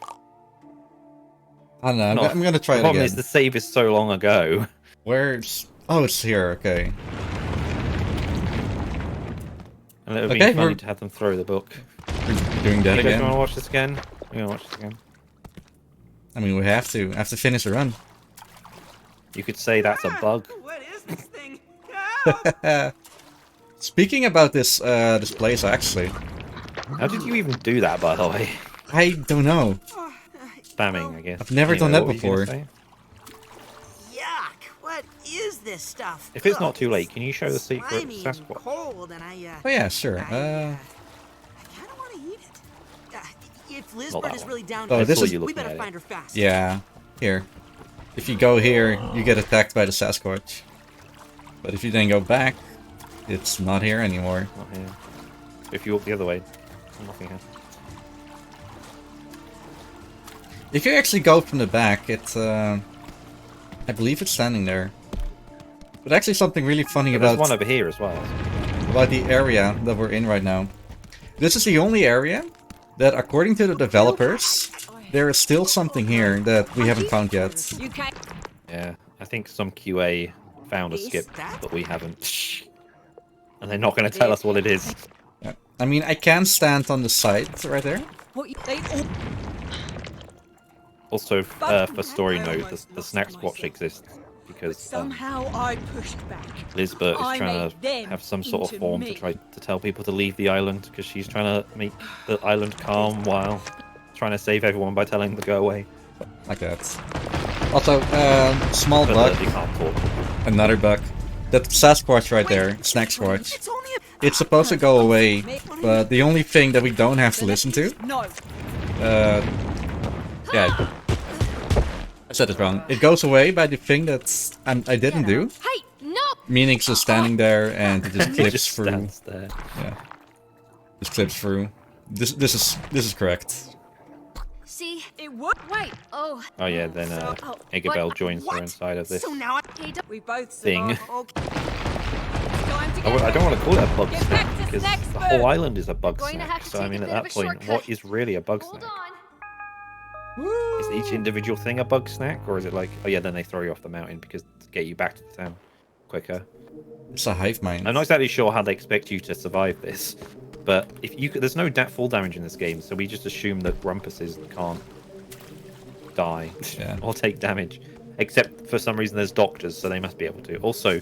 I don't know. No, I'm gonna try the it problem again. is the save is so long ago. Where's... Oh, it's here. Okay. And it would be Okay, funny we're- to have them throw the book. We're doing that You guys want again. to watch this again? We're gonna watch this again. I mean, we have to. I have to finish the run. You could say that's a bug. What is this thing? Speaking about this this place, actually, How did you even do that, by the way? I don't know. Spamming, I guess. I've never done Anyway, that what were you before. gonna say? Yuck! What is this stuff? If it's not Ugh, too late, can you show the secret slimy and Sasquatch? cold, and Oh yeah, sure. I kind of want to eat it. If Not Lizbert that is one. really down Oh, here, this is- we better find her fast. Yeah, here. If you go here, you get attacked by the Sasquatch. But if you then go back, it's not here anymore. Not here. If you walk the other way, nothing here. If you actually go from the back, it's I believe it's standing there. But actually something really funny But there's about one over here as well. about the area that we're in right now. This is the only area that, according to the developers, there is still something here that we haven't found yet. Yeah, I think some QA found a skip, but we haven't. And they're not going to tell us what it is. Yeah. I mean, I can stand on the side right there. Also, for story note, the Snacks Watch exists because Somehow I pushed back. Lizbert I is trying made to them have some sort of into form me. to try to tell people to leave the island because she's trying to make the island calm while trying to save everyone by telling them to go away. Like that. Also, small But bug. you can't talk. Another bug. That Sasquatch right there, Snack Squatch. It's supposed to go away, but the only thing that we don't have to listen to. Yeah. I said it wrong. It goes away by the thing that I didn't do. Hey, no! Meaning it's just standing there and it just It clips just through. stands there. Yeah. Just clips through. This is correct. See, it would. Wait. Oh. Oh yeah, then Eggabell joins her inside of this We both thing. survived. I don't want to call it a bug Get snack back to because Snack's the whole boat. island is a bug Going to snack. have to So I take mean, a at bit of that a point, shortcut. what is really a bug snack? Is each individual thing a bug snack, or is it like, oh yeah, then they throw you off the mountain because to get you back to the town quicker? It's a hive mind. I'm not exactly sure how they expect you to survive this, but if you there's no full damage in this game, so we just assume that grumpuses can't die or take damage, except for some reason there's doctors, so they must be able to. Also,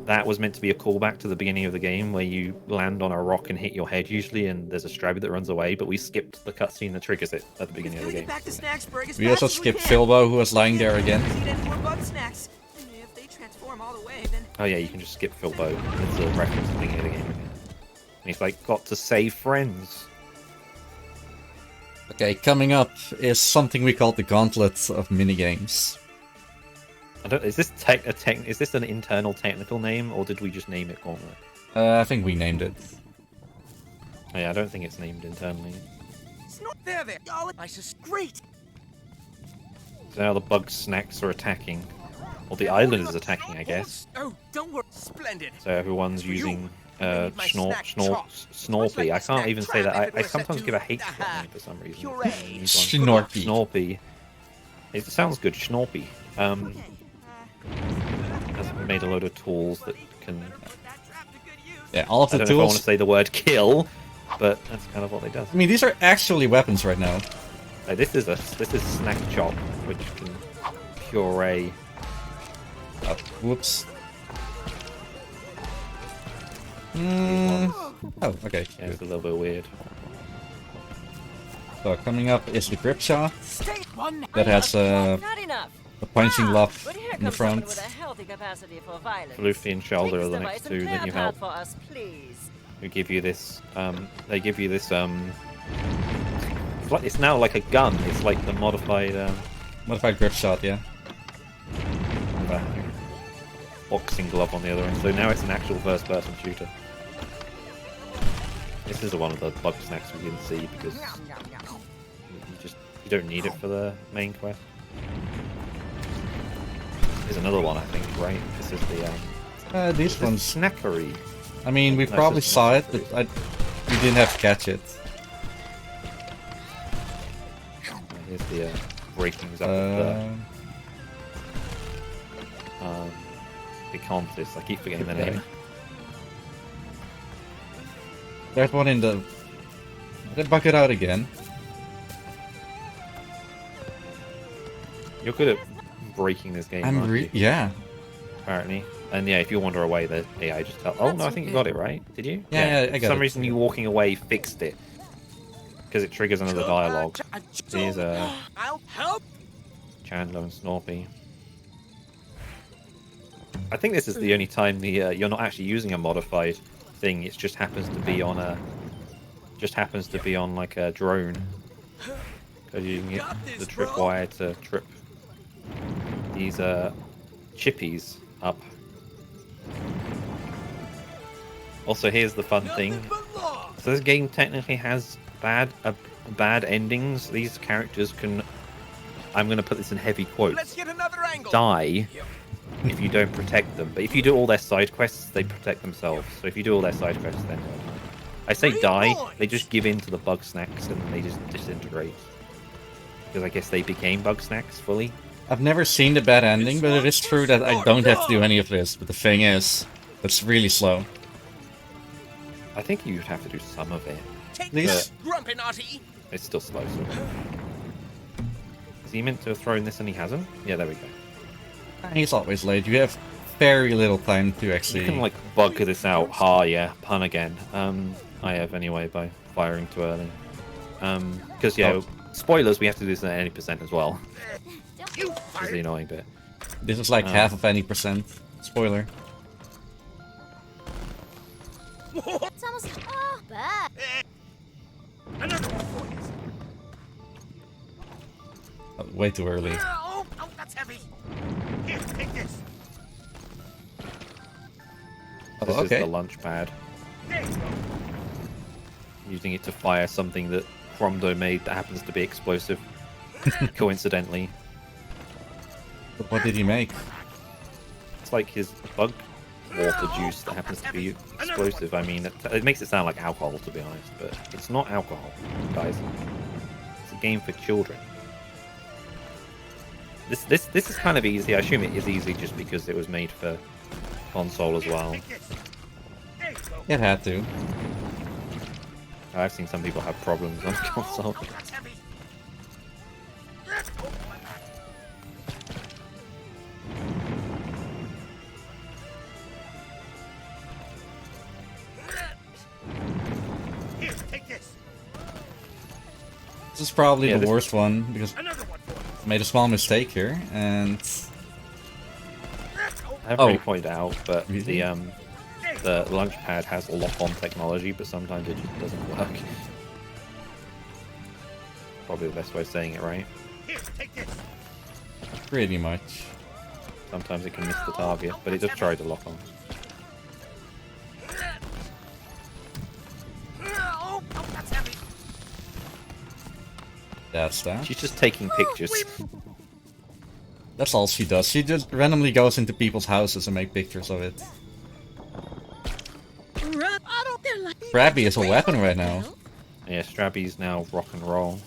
that was meant to be a callback to the beginning of the game where you land on a rock and hit your head usually, and there's a Strabby that runs away, but we skipped the cutscene that triggers it at the beginning of the game. Back to Snacksburg as We fast also as skipped can. Philbo, who was lying there again. Eat any more bug snacks. And if they transform all the way, then Oh yeah, you can just skip Philbo. It's a reference to the beginning of the game again. And he's like, got to save friends. Okay, coming up is something we call the Gauntlet of Minigames. Is this is this an internal technical name, or did we just name it Gauntlet? I think we named it. Oh, yeah, I don't think it's named internally. there. I just great. So now the bug snacks are attacking. Well, the island is attacking, I guess. Oh, don't worry. Splendid. So everyone's using Snorpy. I can't snack even say that. trap if it I was sometimes set give a to hate to that name for some reason. puree. Snorpy. Snorpy. It sounds good, Snorpy. Has made a load of tools that can. Yeah, all of I the don't know if I want tools. to say the word kill, but that's kind of what it does. I mean, these are actually weapons right now. This is Snack Chop, which can puree. Whoops. Oh, okay. Yeah, it's a little bit weird. So coming up is the grip shot that has a punching lock in the front. Luffy and Shoulder are the next two that you help. Who give you this? They give you this. It's now like a gun. It's like the modified. Modified grip shot, yeah. with a boxing glove on the other end. So now it's an actual first-person shooter. This is one of the bug snacks we didn't see because you don't need it for the main quest. There's another one, I think, right? This is the these this ones. snackery. I mean, we No, probably it's just saw it, snackery. but we didn't have to catch it. Here's the breakings up of the Contis. I keep forgetting the name. There's one in the. They bug it out again. You're good at breaking this game, aren't you? Yeah. Apparently. And yeah, if you wander away, the AI just tell. Oh no, I think you got it right. Did you? Yeah, I got For some it. reason, you walking away fixed it because it triggers another dialogue. Here's I'll help. Chandler and Snorpy. I think this is the only time the you're not actually using a modified thing. It just happens to be on a just happens to be on like a drone. So you can get the tripwire to trip these chippies up. Also, here's the fun thing. So this game technically has bad endings. These characters can, I'm going to put this in heavy quotes, Let's get another angle. Die if you don't protect them. But if you do all their side quests, they protect themselves. So if you do all their side quests, then I say die, they just give in to the Bugsnax and then they just disintegrate. Because I guess they became Bugsnax fully. I've never seen the bad ending, but it is true that I don't have to do any of this. But the thing is, it's really slow. I think you'd have to do some of it. Take These- this, Grumpy Naughty. It's still slow, so. Is he meant to have thrown this and he hasn't? Yeah, there we go. He's always late. You have very little time to actually... You can, like, bug this out. Ha, yeah, pun again. I have anyway by firing too early. Because, yeah, spoilers, we have to do this at any percent as well. This is the annoying bit. This is like half of any percent. Spoiler. It's almost. Oh, but. Way too early. Oh, that's heavy. Here, take this. This okay. is the launch pad. Using it to fire something that Cromdo made that happens to be explosive. Coincidentally. What did he make? It's like his bug water juice that happens to be explosive. I mean, it makes it sound like alcohol, to be honest, but it's not alcohol, guys. It's a game for children. This is kind of easy. I assume it is easy just because it was made for console as well. It had to. I've seen some people have problems on console. Here, take this. This is probably Yeah, the this- worst one, because I made a small mistake here, and... I haven't really pointed out, but the launch pad has a lock-on technology, but sometimes it just doesn't work. Probably the best way of saying it, right? Here, take this. Pretty much. Sometimes it can miss the target, but it does try to lock on. Oh, that's heavy. That's that. She's just taking pictures. That's all she does. She just randomly goes into people's houses and make pictures of it. Krabby is a weapon right now. Yeah, Strabby's now rock and roll.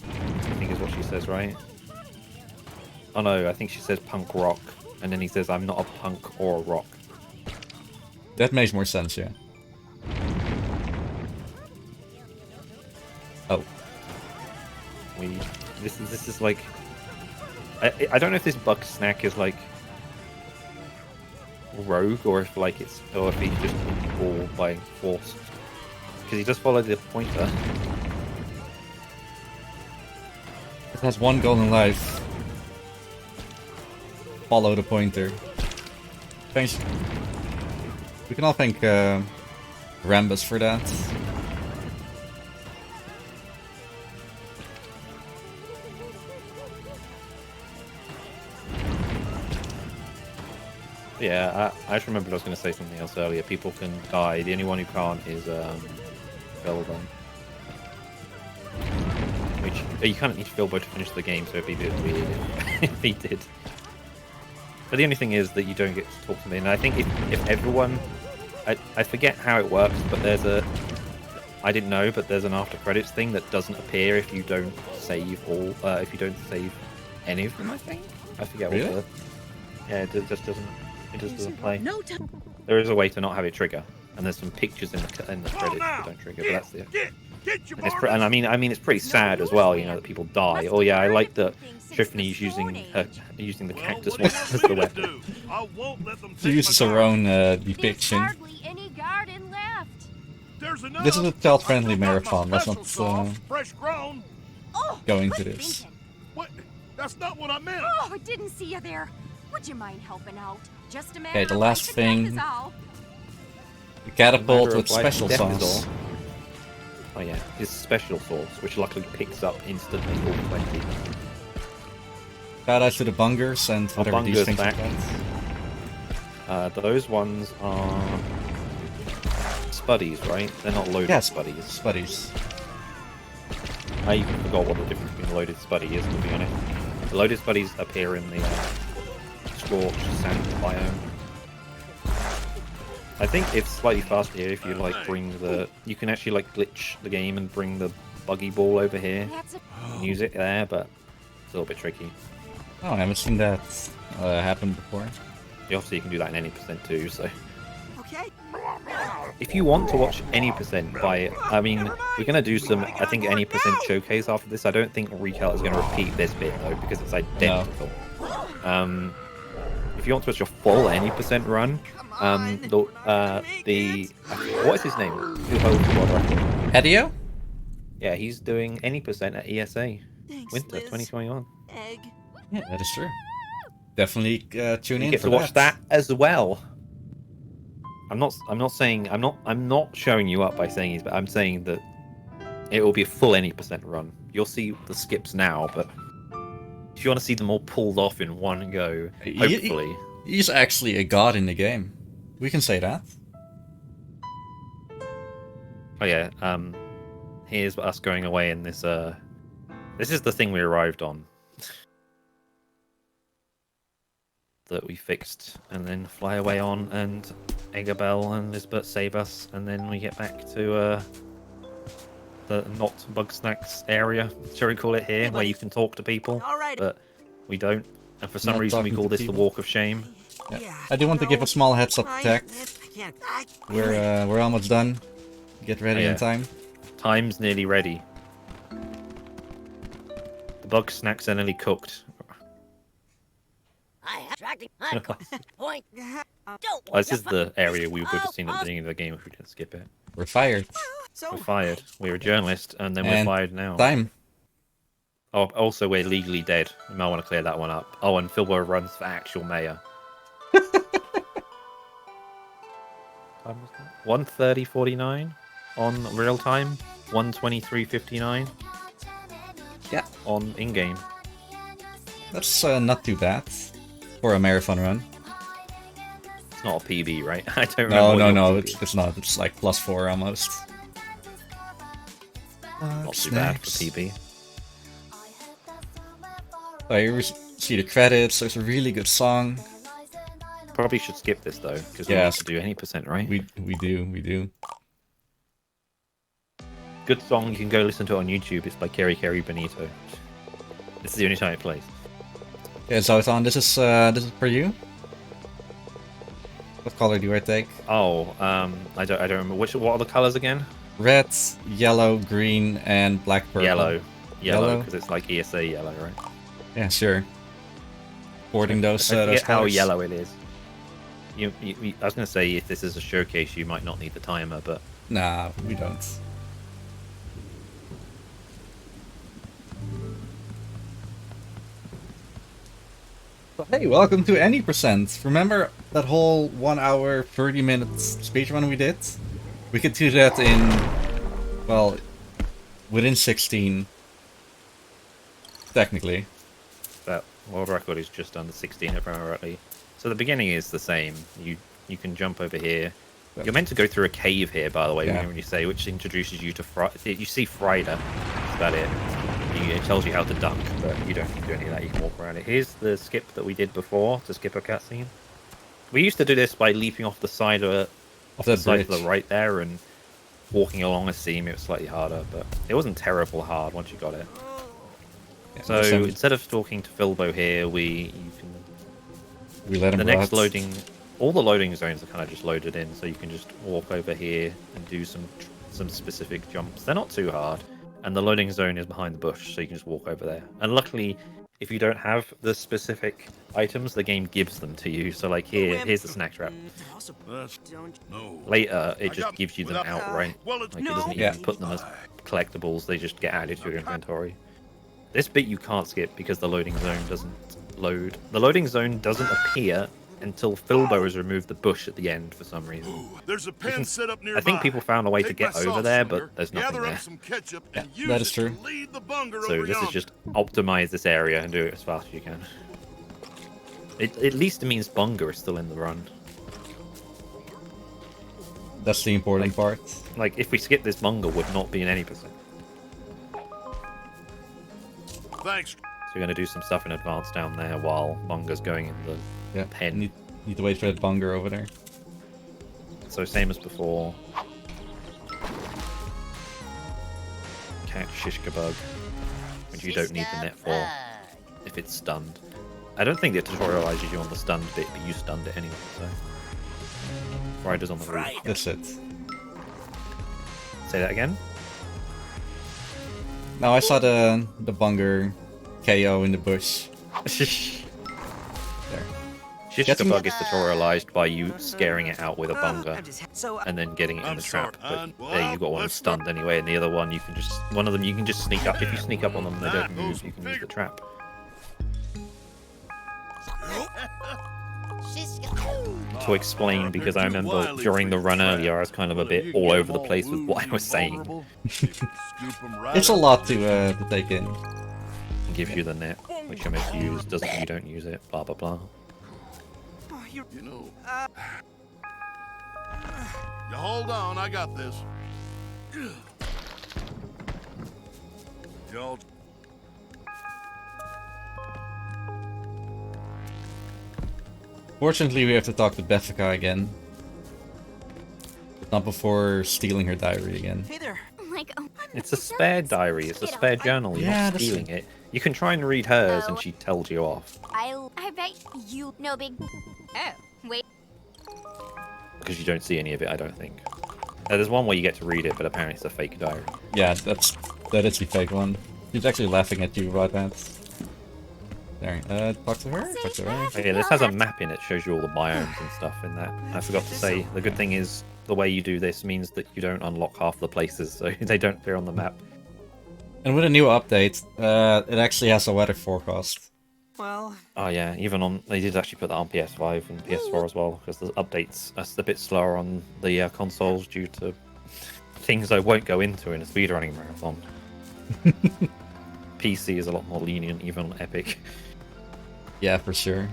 I think is what she says, right? Oh no, I think she says punk rock, and then he says, I'm not a punk or a rock. That makes more sense, yeah. Oh. This is like... I don't know if this Bugsnax is like rogue or if like it's or if he's just all by force, because he does follow the pointer. It has one golden life. Follow the pointer. Thanks. We can all thank Rambus for that. Yeah, I just remembered I was going to say something else earlier. People can die. The only one who can't is Bilbo. Which you kind of need Bilbo to finish the game, so it'd be a bit weird if he did. But the only thing is that you don't get to talk to me. And I think if everyone, I forget how it works, but there's a, I didn't know, but there's an after credits thing that doesn't appear if you don't save all, if you don't save any of them. I think I forget Really? what the, yeah, it just doesn't. It just doesn't play. There is a way to not have it trigger, and there's some pictures in the credits that don't trigger, but that's it. And, and I mean, it's pretty sad as well, you know, that people die. Oh yeah, I like that Triffany's using the cactus one as the weapon. She uses her own depiction. Hardly any garden left. This is a child-friendly marathon. Let's not fresh grown. go into this. What? That's not what I meant. Oh, I didn't see you there. Would you mind helping out? Just a matter Okay, the of last life and death thing. is all. The catapult Matter with of life special and death is sauce. all. Oh yeah, his special sauce, which luckily picks up instantly all 20. Shout out to the bungers and whatever these Bunger's things are back. called. Those ones are spuddies, right? They're not loaded spuddies. Spuddies. I even forgot what the difference between a loaded spuddy is, to be honest. The loaded spuddies appear in the scorched sand biome. I think it's slightly faster here if you like bring the... You can actually like glitch the game and bring the buggy ball over here. And use it there, but it's a little bit tricky. Oh, I haven't seen that happen before. Obviously you can do that in any percent too, so... Okay. If you want to watch any percent I mean, we're going to do some, I think, any percent showcase after this. I don't think Riekelt is going to repeat this bit, though, because it's identical. No. If you want to watch a full any percent run, what is his name? Who holds the world record? Hideo? Yeah, he's doing any percent at ESA. Thanks, Winter Liz. 2021. Egg. Yeah, that is true. Definitely tune in You get for to watch that as well. I'm not showing you up by saying but I'm saying that it will be a full any percent run. You'll see the skips now, but if you want to see them all pulled off in one go, hopefully. He's actually a god in the game. We can say that. Oh yeah, here's us going away in this this is the thing we arrived on. That we fixed and then fly away on, and Eggabell and Lisbeth save us, and then we get back to the not Bugsnax area, shall we call it here, where you can talk to people, but we don't, and for some reason we call this the Walk of Shame. Yeah. I do want to give a small heads up to Tech. We're almost done. Get ready in time. Time's nearly ready. The Bugsnax are nearly cooked. This is the area we would have seen at the beginning of the game if we didn't skip it. We're fired. We're fired. We're a journalist, and then we're fired now. Time. Oh, also we're legally dead. You might want to clear that one up. Oh, and Philbo runs for actual mayor. 1:30:49 on real time. 1:23:59. Yeah. On in-game. That's not too bad for a marathon run. It's not a PB, right? I don't remember. No, it's not. It's like +4 almost. Not too bad for PB. Oh, you see the credits. There's a really good song. Probably should skip this though, because we have to do any percent, right? We do. Good song. You can go listen to it on YouTube. It's by Kerry Benito. This is the only time it plays. Okay, Zoltan, this is for you. What color do I take? Oh, I don't remember. What are the colors again? Red, yellow, green, and black purple. Yellow, because it's like ESA yellow, right? Yeah, sure. Boarding those. I forget how colors. yellow it is. I was going to say if this is a showcase, you might not need the timer, but nah, we don't. Hey, welcome to Any Percent. Remember that whole 1 hour 30 minutes speedrun we did? We could do that in, well, within 16. Technically. that world record is just under 16 if I remember rightly. So the beginning is the same. You can jump over here. You're meant to go through a cave here, by the way, when you say, which introduces you to you see Frida. That's about it. It tells you how to duck, but you don't do any of that. You can walk around it. Here's the skip that we did before to skip a cutscene. We used to do this by leaping off the side of the side to the right there and walking along a seam. It was slightly harder, but it wasn't terrible hard once you got it. Yeah, so instead of talking to Philbo here, we let him the next loading. All the loading zones are kind of just loaded in, so you can just walk over here and do some specific jumps. They're not too hard, and the loading zone is behind the bush, so you can just walk over there. And luckily, if you don't have the specific items, the game gives them to you. So like here's the snack trap. Later, it just gives you them outright. Like it doesn't even put them as collectibles; they just get added to your inventory. This bit you can't skip because the loading zone doesn't load. The loading zone doesn't appear until Filbo has removed the bush at the end for some reason. There's a pen set up nearby. I think people found a way to Take get my over sauce there, cylinder, but there's nothing gather there. up some ketchup and use that is it true. to lead the bunger So over this is yonder. just optimize this area and do it as fast as you can. It at least means Bunger is still in the run. That's the important part. Like, if we skip this, Bunger would not be in any percent. Thanks. So we're going to do some stuff in advance down there while Bunger's going in the pen. Need to wait for that Bunger over there. So same as before. Catch Shishka Bug, which you don't need the net for if it's stunned. I don't think it tutorializes you on the stunned bit, but you stunned it anyway, so... Riders on the roof. That's it. Say that again? Now I saw the Bunger KO in the bush. There. Shishka Bug is tutorialized by you scaring it out with a Bunger and then getting it in the trap. But there you got one stunned anyway, and the other one you can just... One of them you can just sneak up. If you sneak up on them and they don't move, you can use the trap. To explain, because I remember during the run earlier I was kind of a bit all over the place with what I was saying. It's a lot to take in. Gives you the net, which you're meant to use, doesn't you don't use it, blah blah blah. You know. You hold on, I got this. Y'all. Fortunately, we have to talk to Beffica again. But not before stealing her diary again. Hey there. It's a spare diary, it's a spare journal, you're not stealing it. You can try and read hers and she tells you off. I bet you no big. Oh, wait. Because you don't see any of it, I don't think. There's one where you get to read it, but apparently it's a fake diary. Yeah, that is the fake one. She's actually laughing at you about that. There, talk to her? Talk to her. Okay, this has a map in it, shows you all the biomes and stuff in that. I forgot to say, the good thing is, the way you do this means that you don't unlock half the places, so they don't appear on the map. And with a new update, it actually has a weather forecast. Well... Oh yeah, even on... They did actually put that on PS5 and PS4 as well, because the updates are a bit slower on the consoles due to things I won't go into in a speedrunning marathon. PC is a lot more lenient, even on Epic. Yeah, for sure.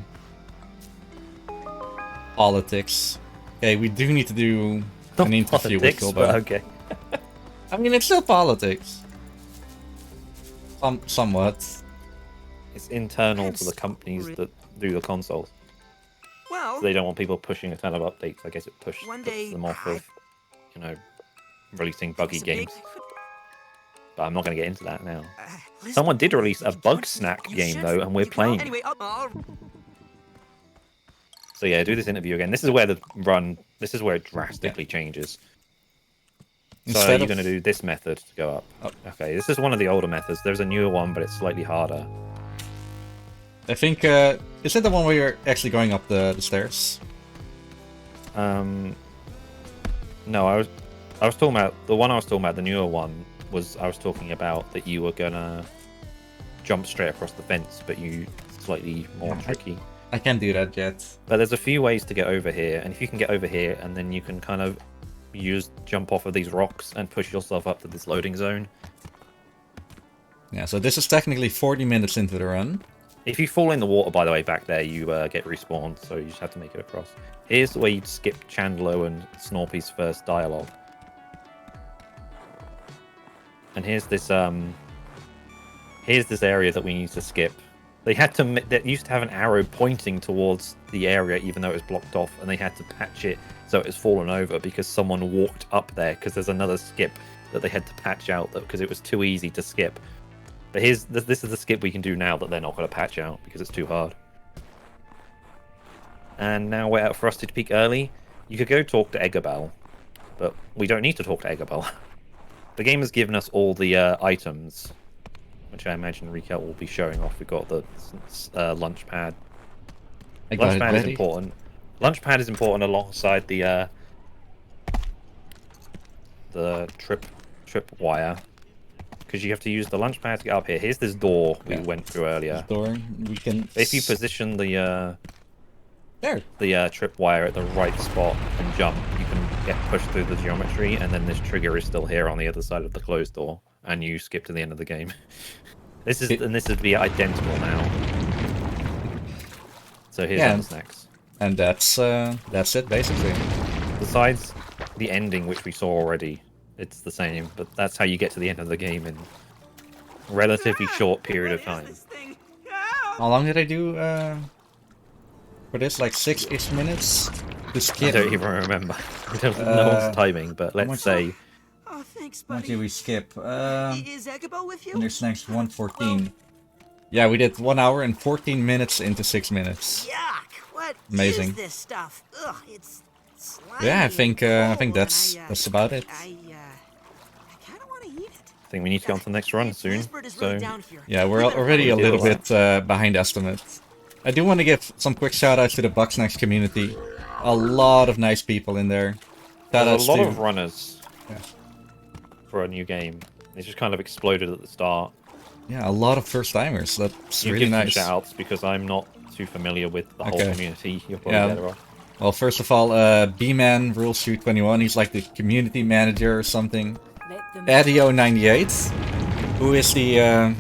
Politics. Okay, we do need to do an interview with Bilbo. Okay. I mean, it's still politics. Somewhat. It's internal to the companies that do the consoles. Well... So they don't want people pushing a ton of updates. I guess it puts them off of, you know, releasing buggy games. But I'm not going to get into that now. Someone did release a Bugsnax game, though, and we're playing. Anyway, So yeah, do this interview again. This is where it drastically changes. So you're going to do this method to go up. Okay, this is one of the older methods. There's a newer one, but it's slightly harder. I think, is it the one where you're actually going up the stairs? No, I was talking about, the one I was talking about, the newer one, I was talking about that you were gonna jump straight across the fence, but slightly more tricky. I can't do that yet. But there's a few ways to get over here, and if you can get over here, and then you can kind of jump off of these rocks and push yourself up to this loading zone. Yeah, so this is technically 40 minutes into the run. If you fall in the water, by the way, back there, you get respawned, so you just have to make it across. Here's the way you'd skip Chandlo and Snorpy's first dialogue. And here's this area that we need to skip. They used to have an arrow pointing towards the area, even though it was blocked off, and they had to patch it so it was fallen over because someone walked up there, because there's another skip that they had to patch out because it was too easy to skip. But this is the skip we can do now that they're not going to patch out because it's too hard. And now we're at Frosted Peak early. You could go talk to Eggabell, but we don't need to talk to Eggabell. The game has given us all the items, which I imagine Riekelt will be showing off. We've got the lunch pad. Lunch pad is important. Lunch pad is important alongside the trip wire, because you have to use the lunch pad to get up here. Here's this door we went through earlier. This door, we can. If you position the There. the tripwire at the right spot and jump, you can get pushed through the geometry, and then this trigger is still here on the other side of the closed door, and you skip to the end of the game. This is the identical now. So here's Bugsnax. And that's it basically. Besides the ending, which we saw already, it's the same, but that's how you get to the end of the game in a relatively short period of time. How long did I do for this? Like 6-ish minutes to skip? I don't even remember. No one's timing, but let's say... Oh, thanks, What buddy. did we skip? Is Egabo with you? Bugsnax 114. Yeah, we did 1 hour and 14 minutes into 6 minutes. Yuck! What Amazing. is this stuff? Ugh, it's slimy. Yeah, I think that's about it. I kind of want to eat it. I think we need to go on to the next run soon. So yeah, we're already a little bit behind estimate. I do want to give some quick shout-outs to the Bugsnax community. A lot of nice people in there. There's a lot of runners for a new game. It just kind of exploded at the start. Yeah, a lot of first-timers. That's You really give nice. some shout-outs because I'm not too familiar with the whole community. You're probably better off. Well, first of all, B-Man Rules Shoot 21. He's like the community manager or something. Adio98, who is the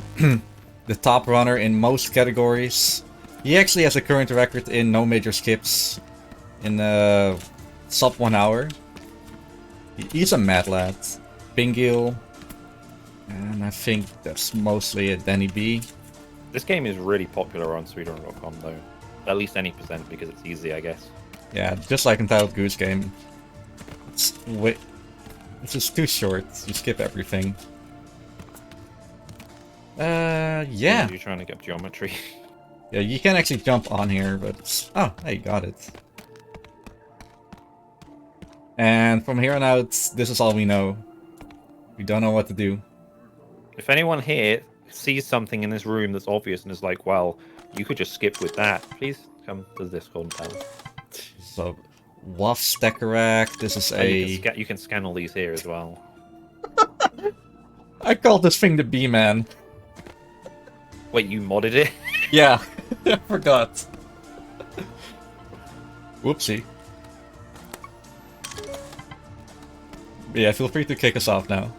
the top runner in most categories. He actually has a current record in no major skips in sub 1 hour. He's a mad lad. Pingil. And I think that's mostly it. Danny B. This game is really popular on speedrun.com though. At least any percent because it's easy, I guess. Yeah, just like Entitled Goose Game. It's just too short. You skip everything. Yeah. You're trying to get geometry. Yeah, you can actually jump on here, but it's... Oh, hey, got it. And from here on out, this is all we know. We don't know what to do. If anyone here sees something in this room that's obvious and is like, well, you could just skip with that, please come to the Discord and tell us. So, Waff Stackerack, this is You can scan all these here as well. I called this thing the B-Man. Wait, you modded it? Yeah, I forgot. Whoopsie. But yeah, feel free to kick us off now.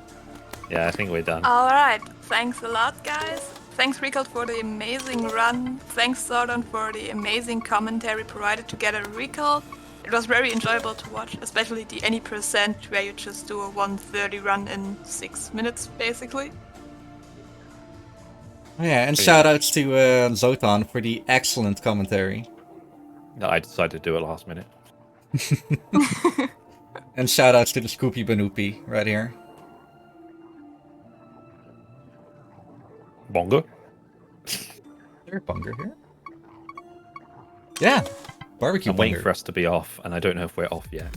Yeah, I think we're done. Alright, thanks a lot, guys. Thanks, Riekelt, for the amazing run. Thanks, Zordon, for the amazing commentary provided together with Riekelt. It was very enjoyable to watch, especially the any percent where you just do a 1:30 run in 6 minutes, basically. Oh, yeah, and shoutouts to Zotan for the excellent commentary. No, I decided to do it last minute. And shoutouts to the Scoopy Banoopy right here. Bongo? Is there a Bongo here? Yeah! Barbecue I'm waiting Bongo. for us to be off, and I don't know if we're off yet.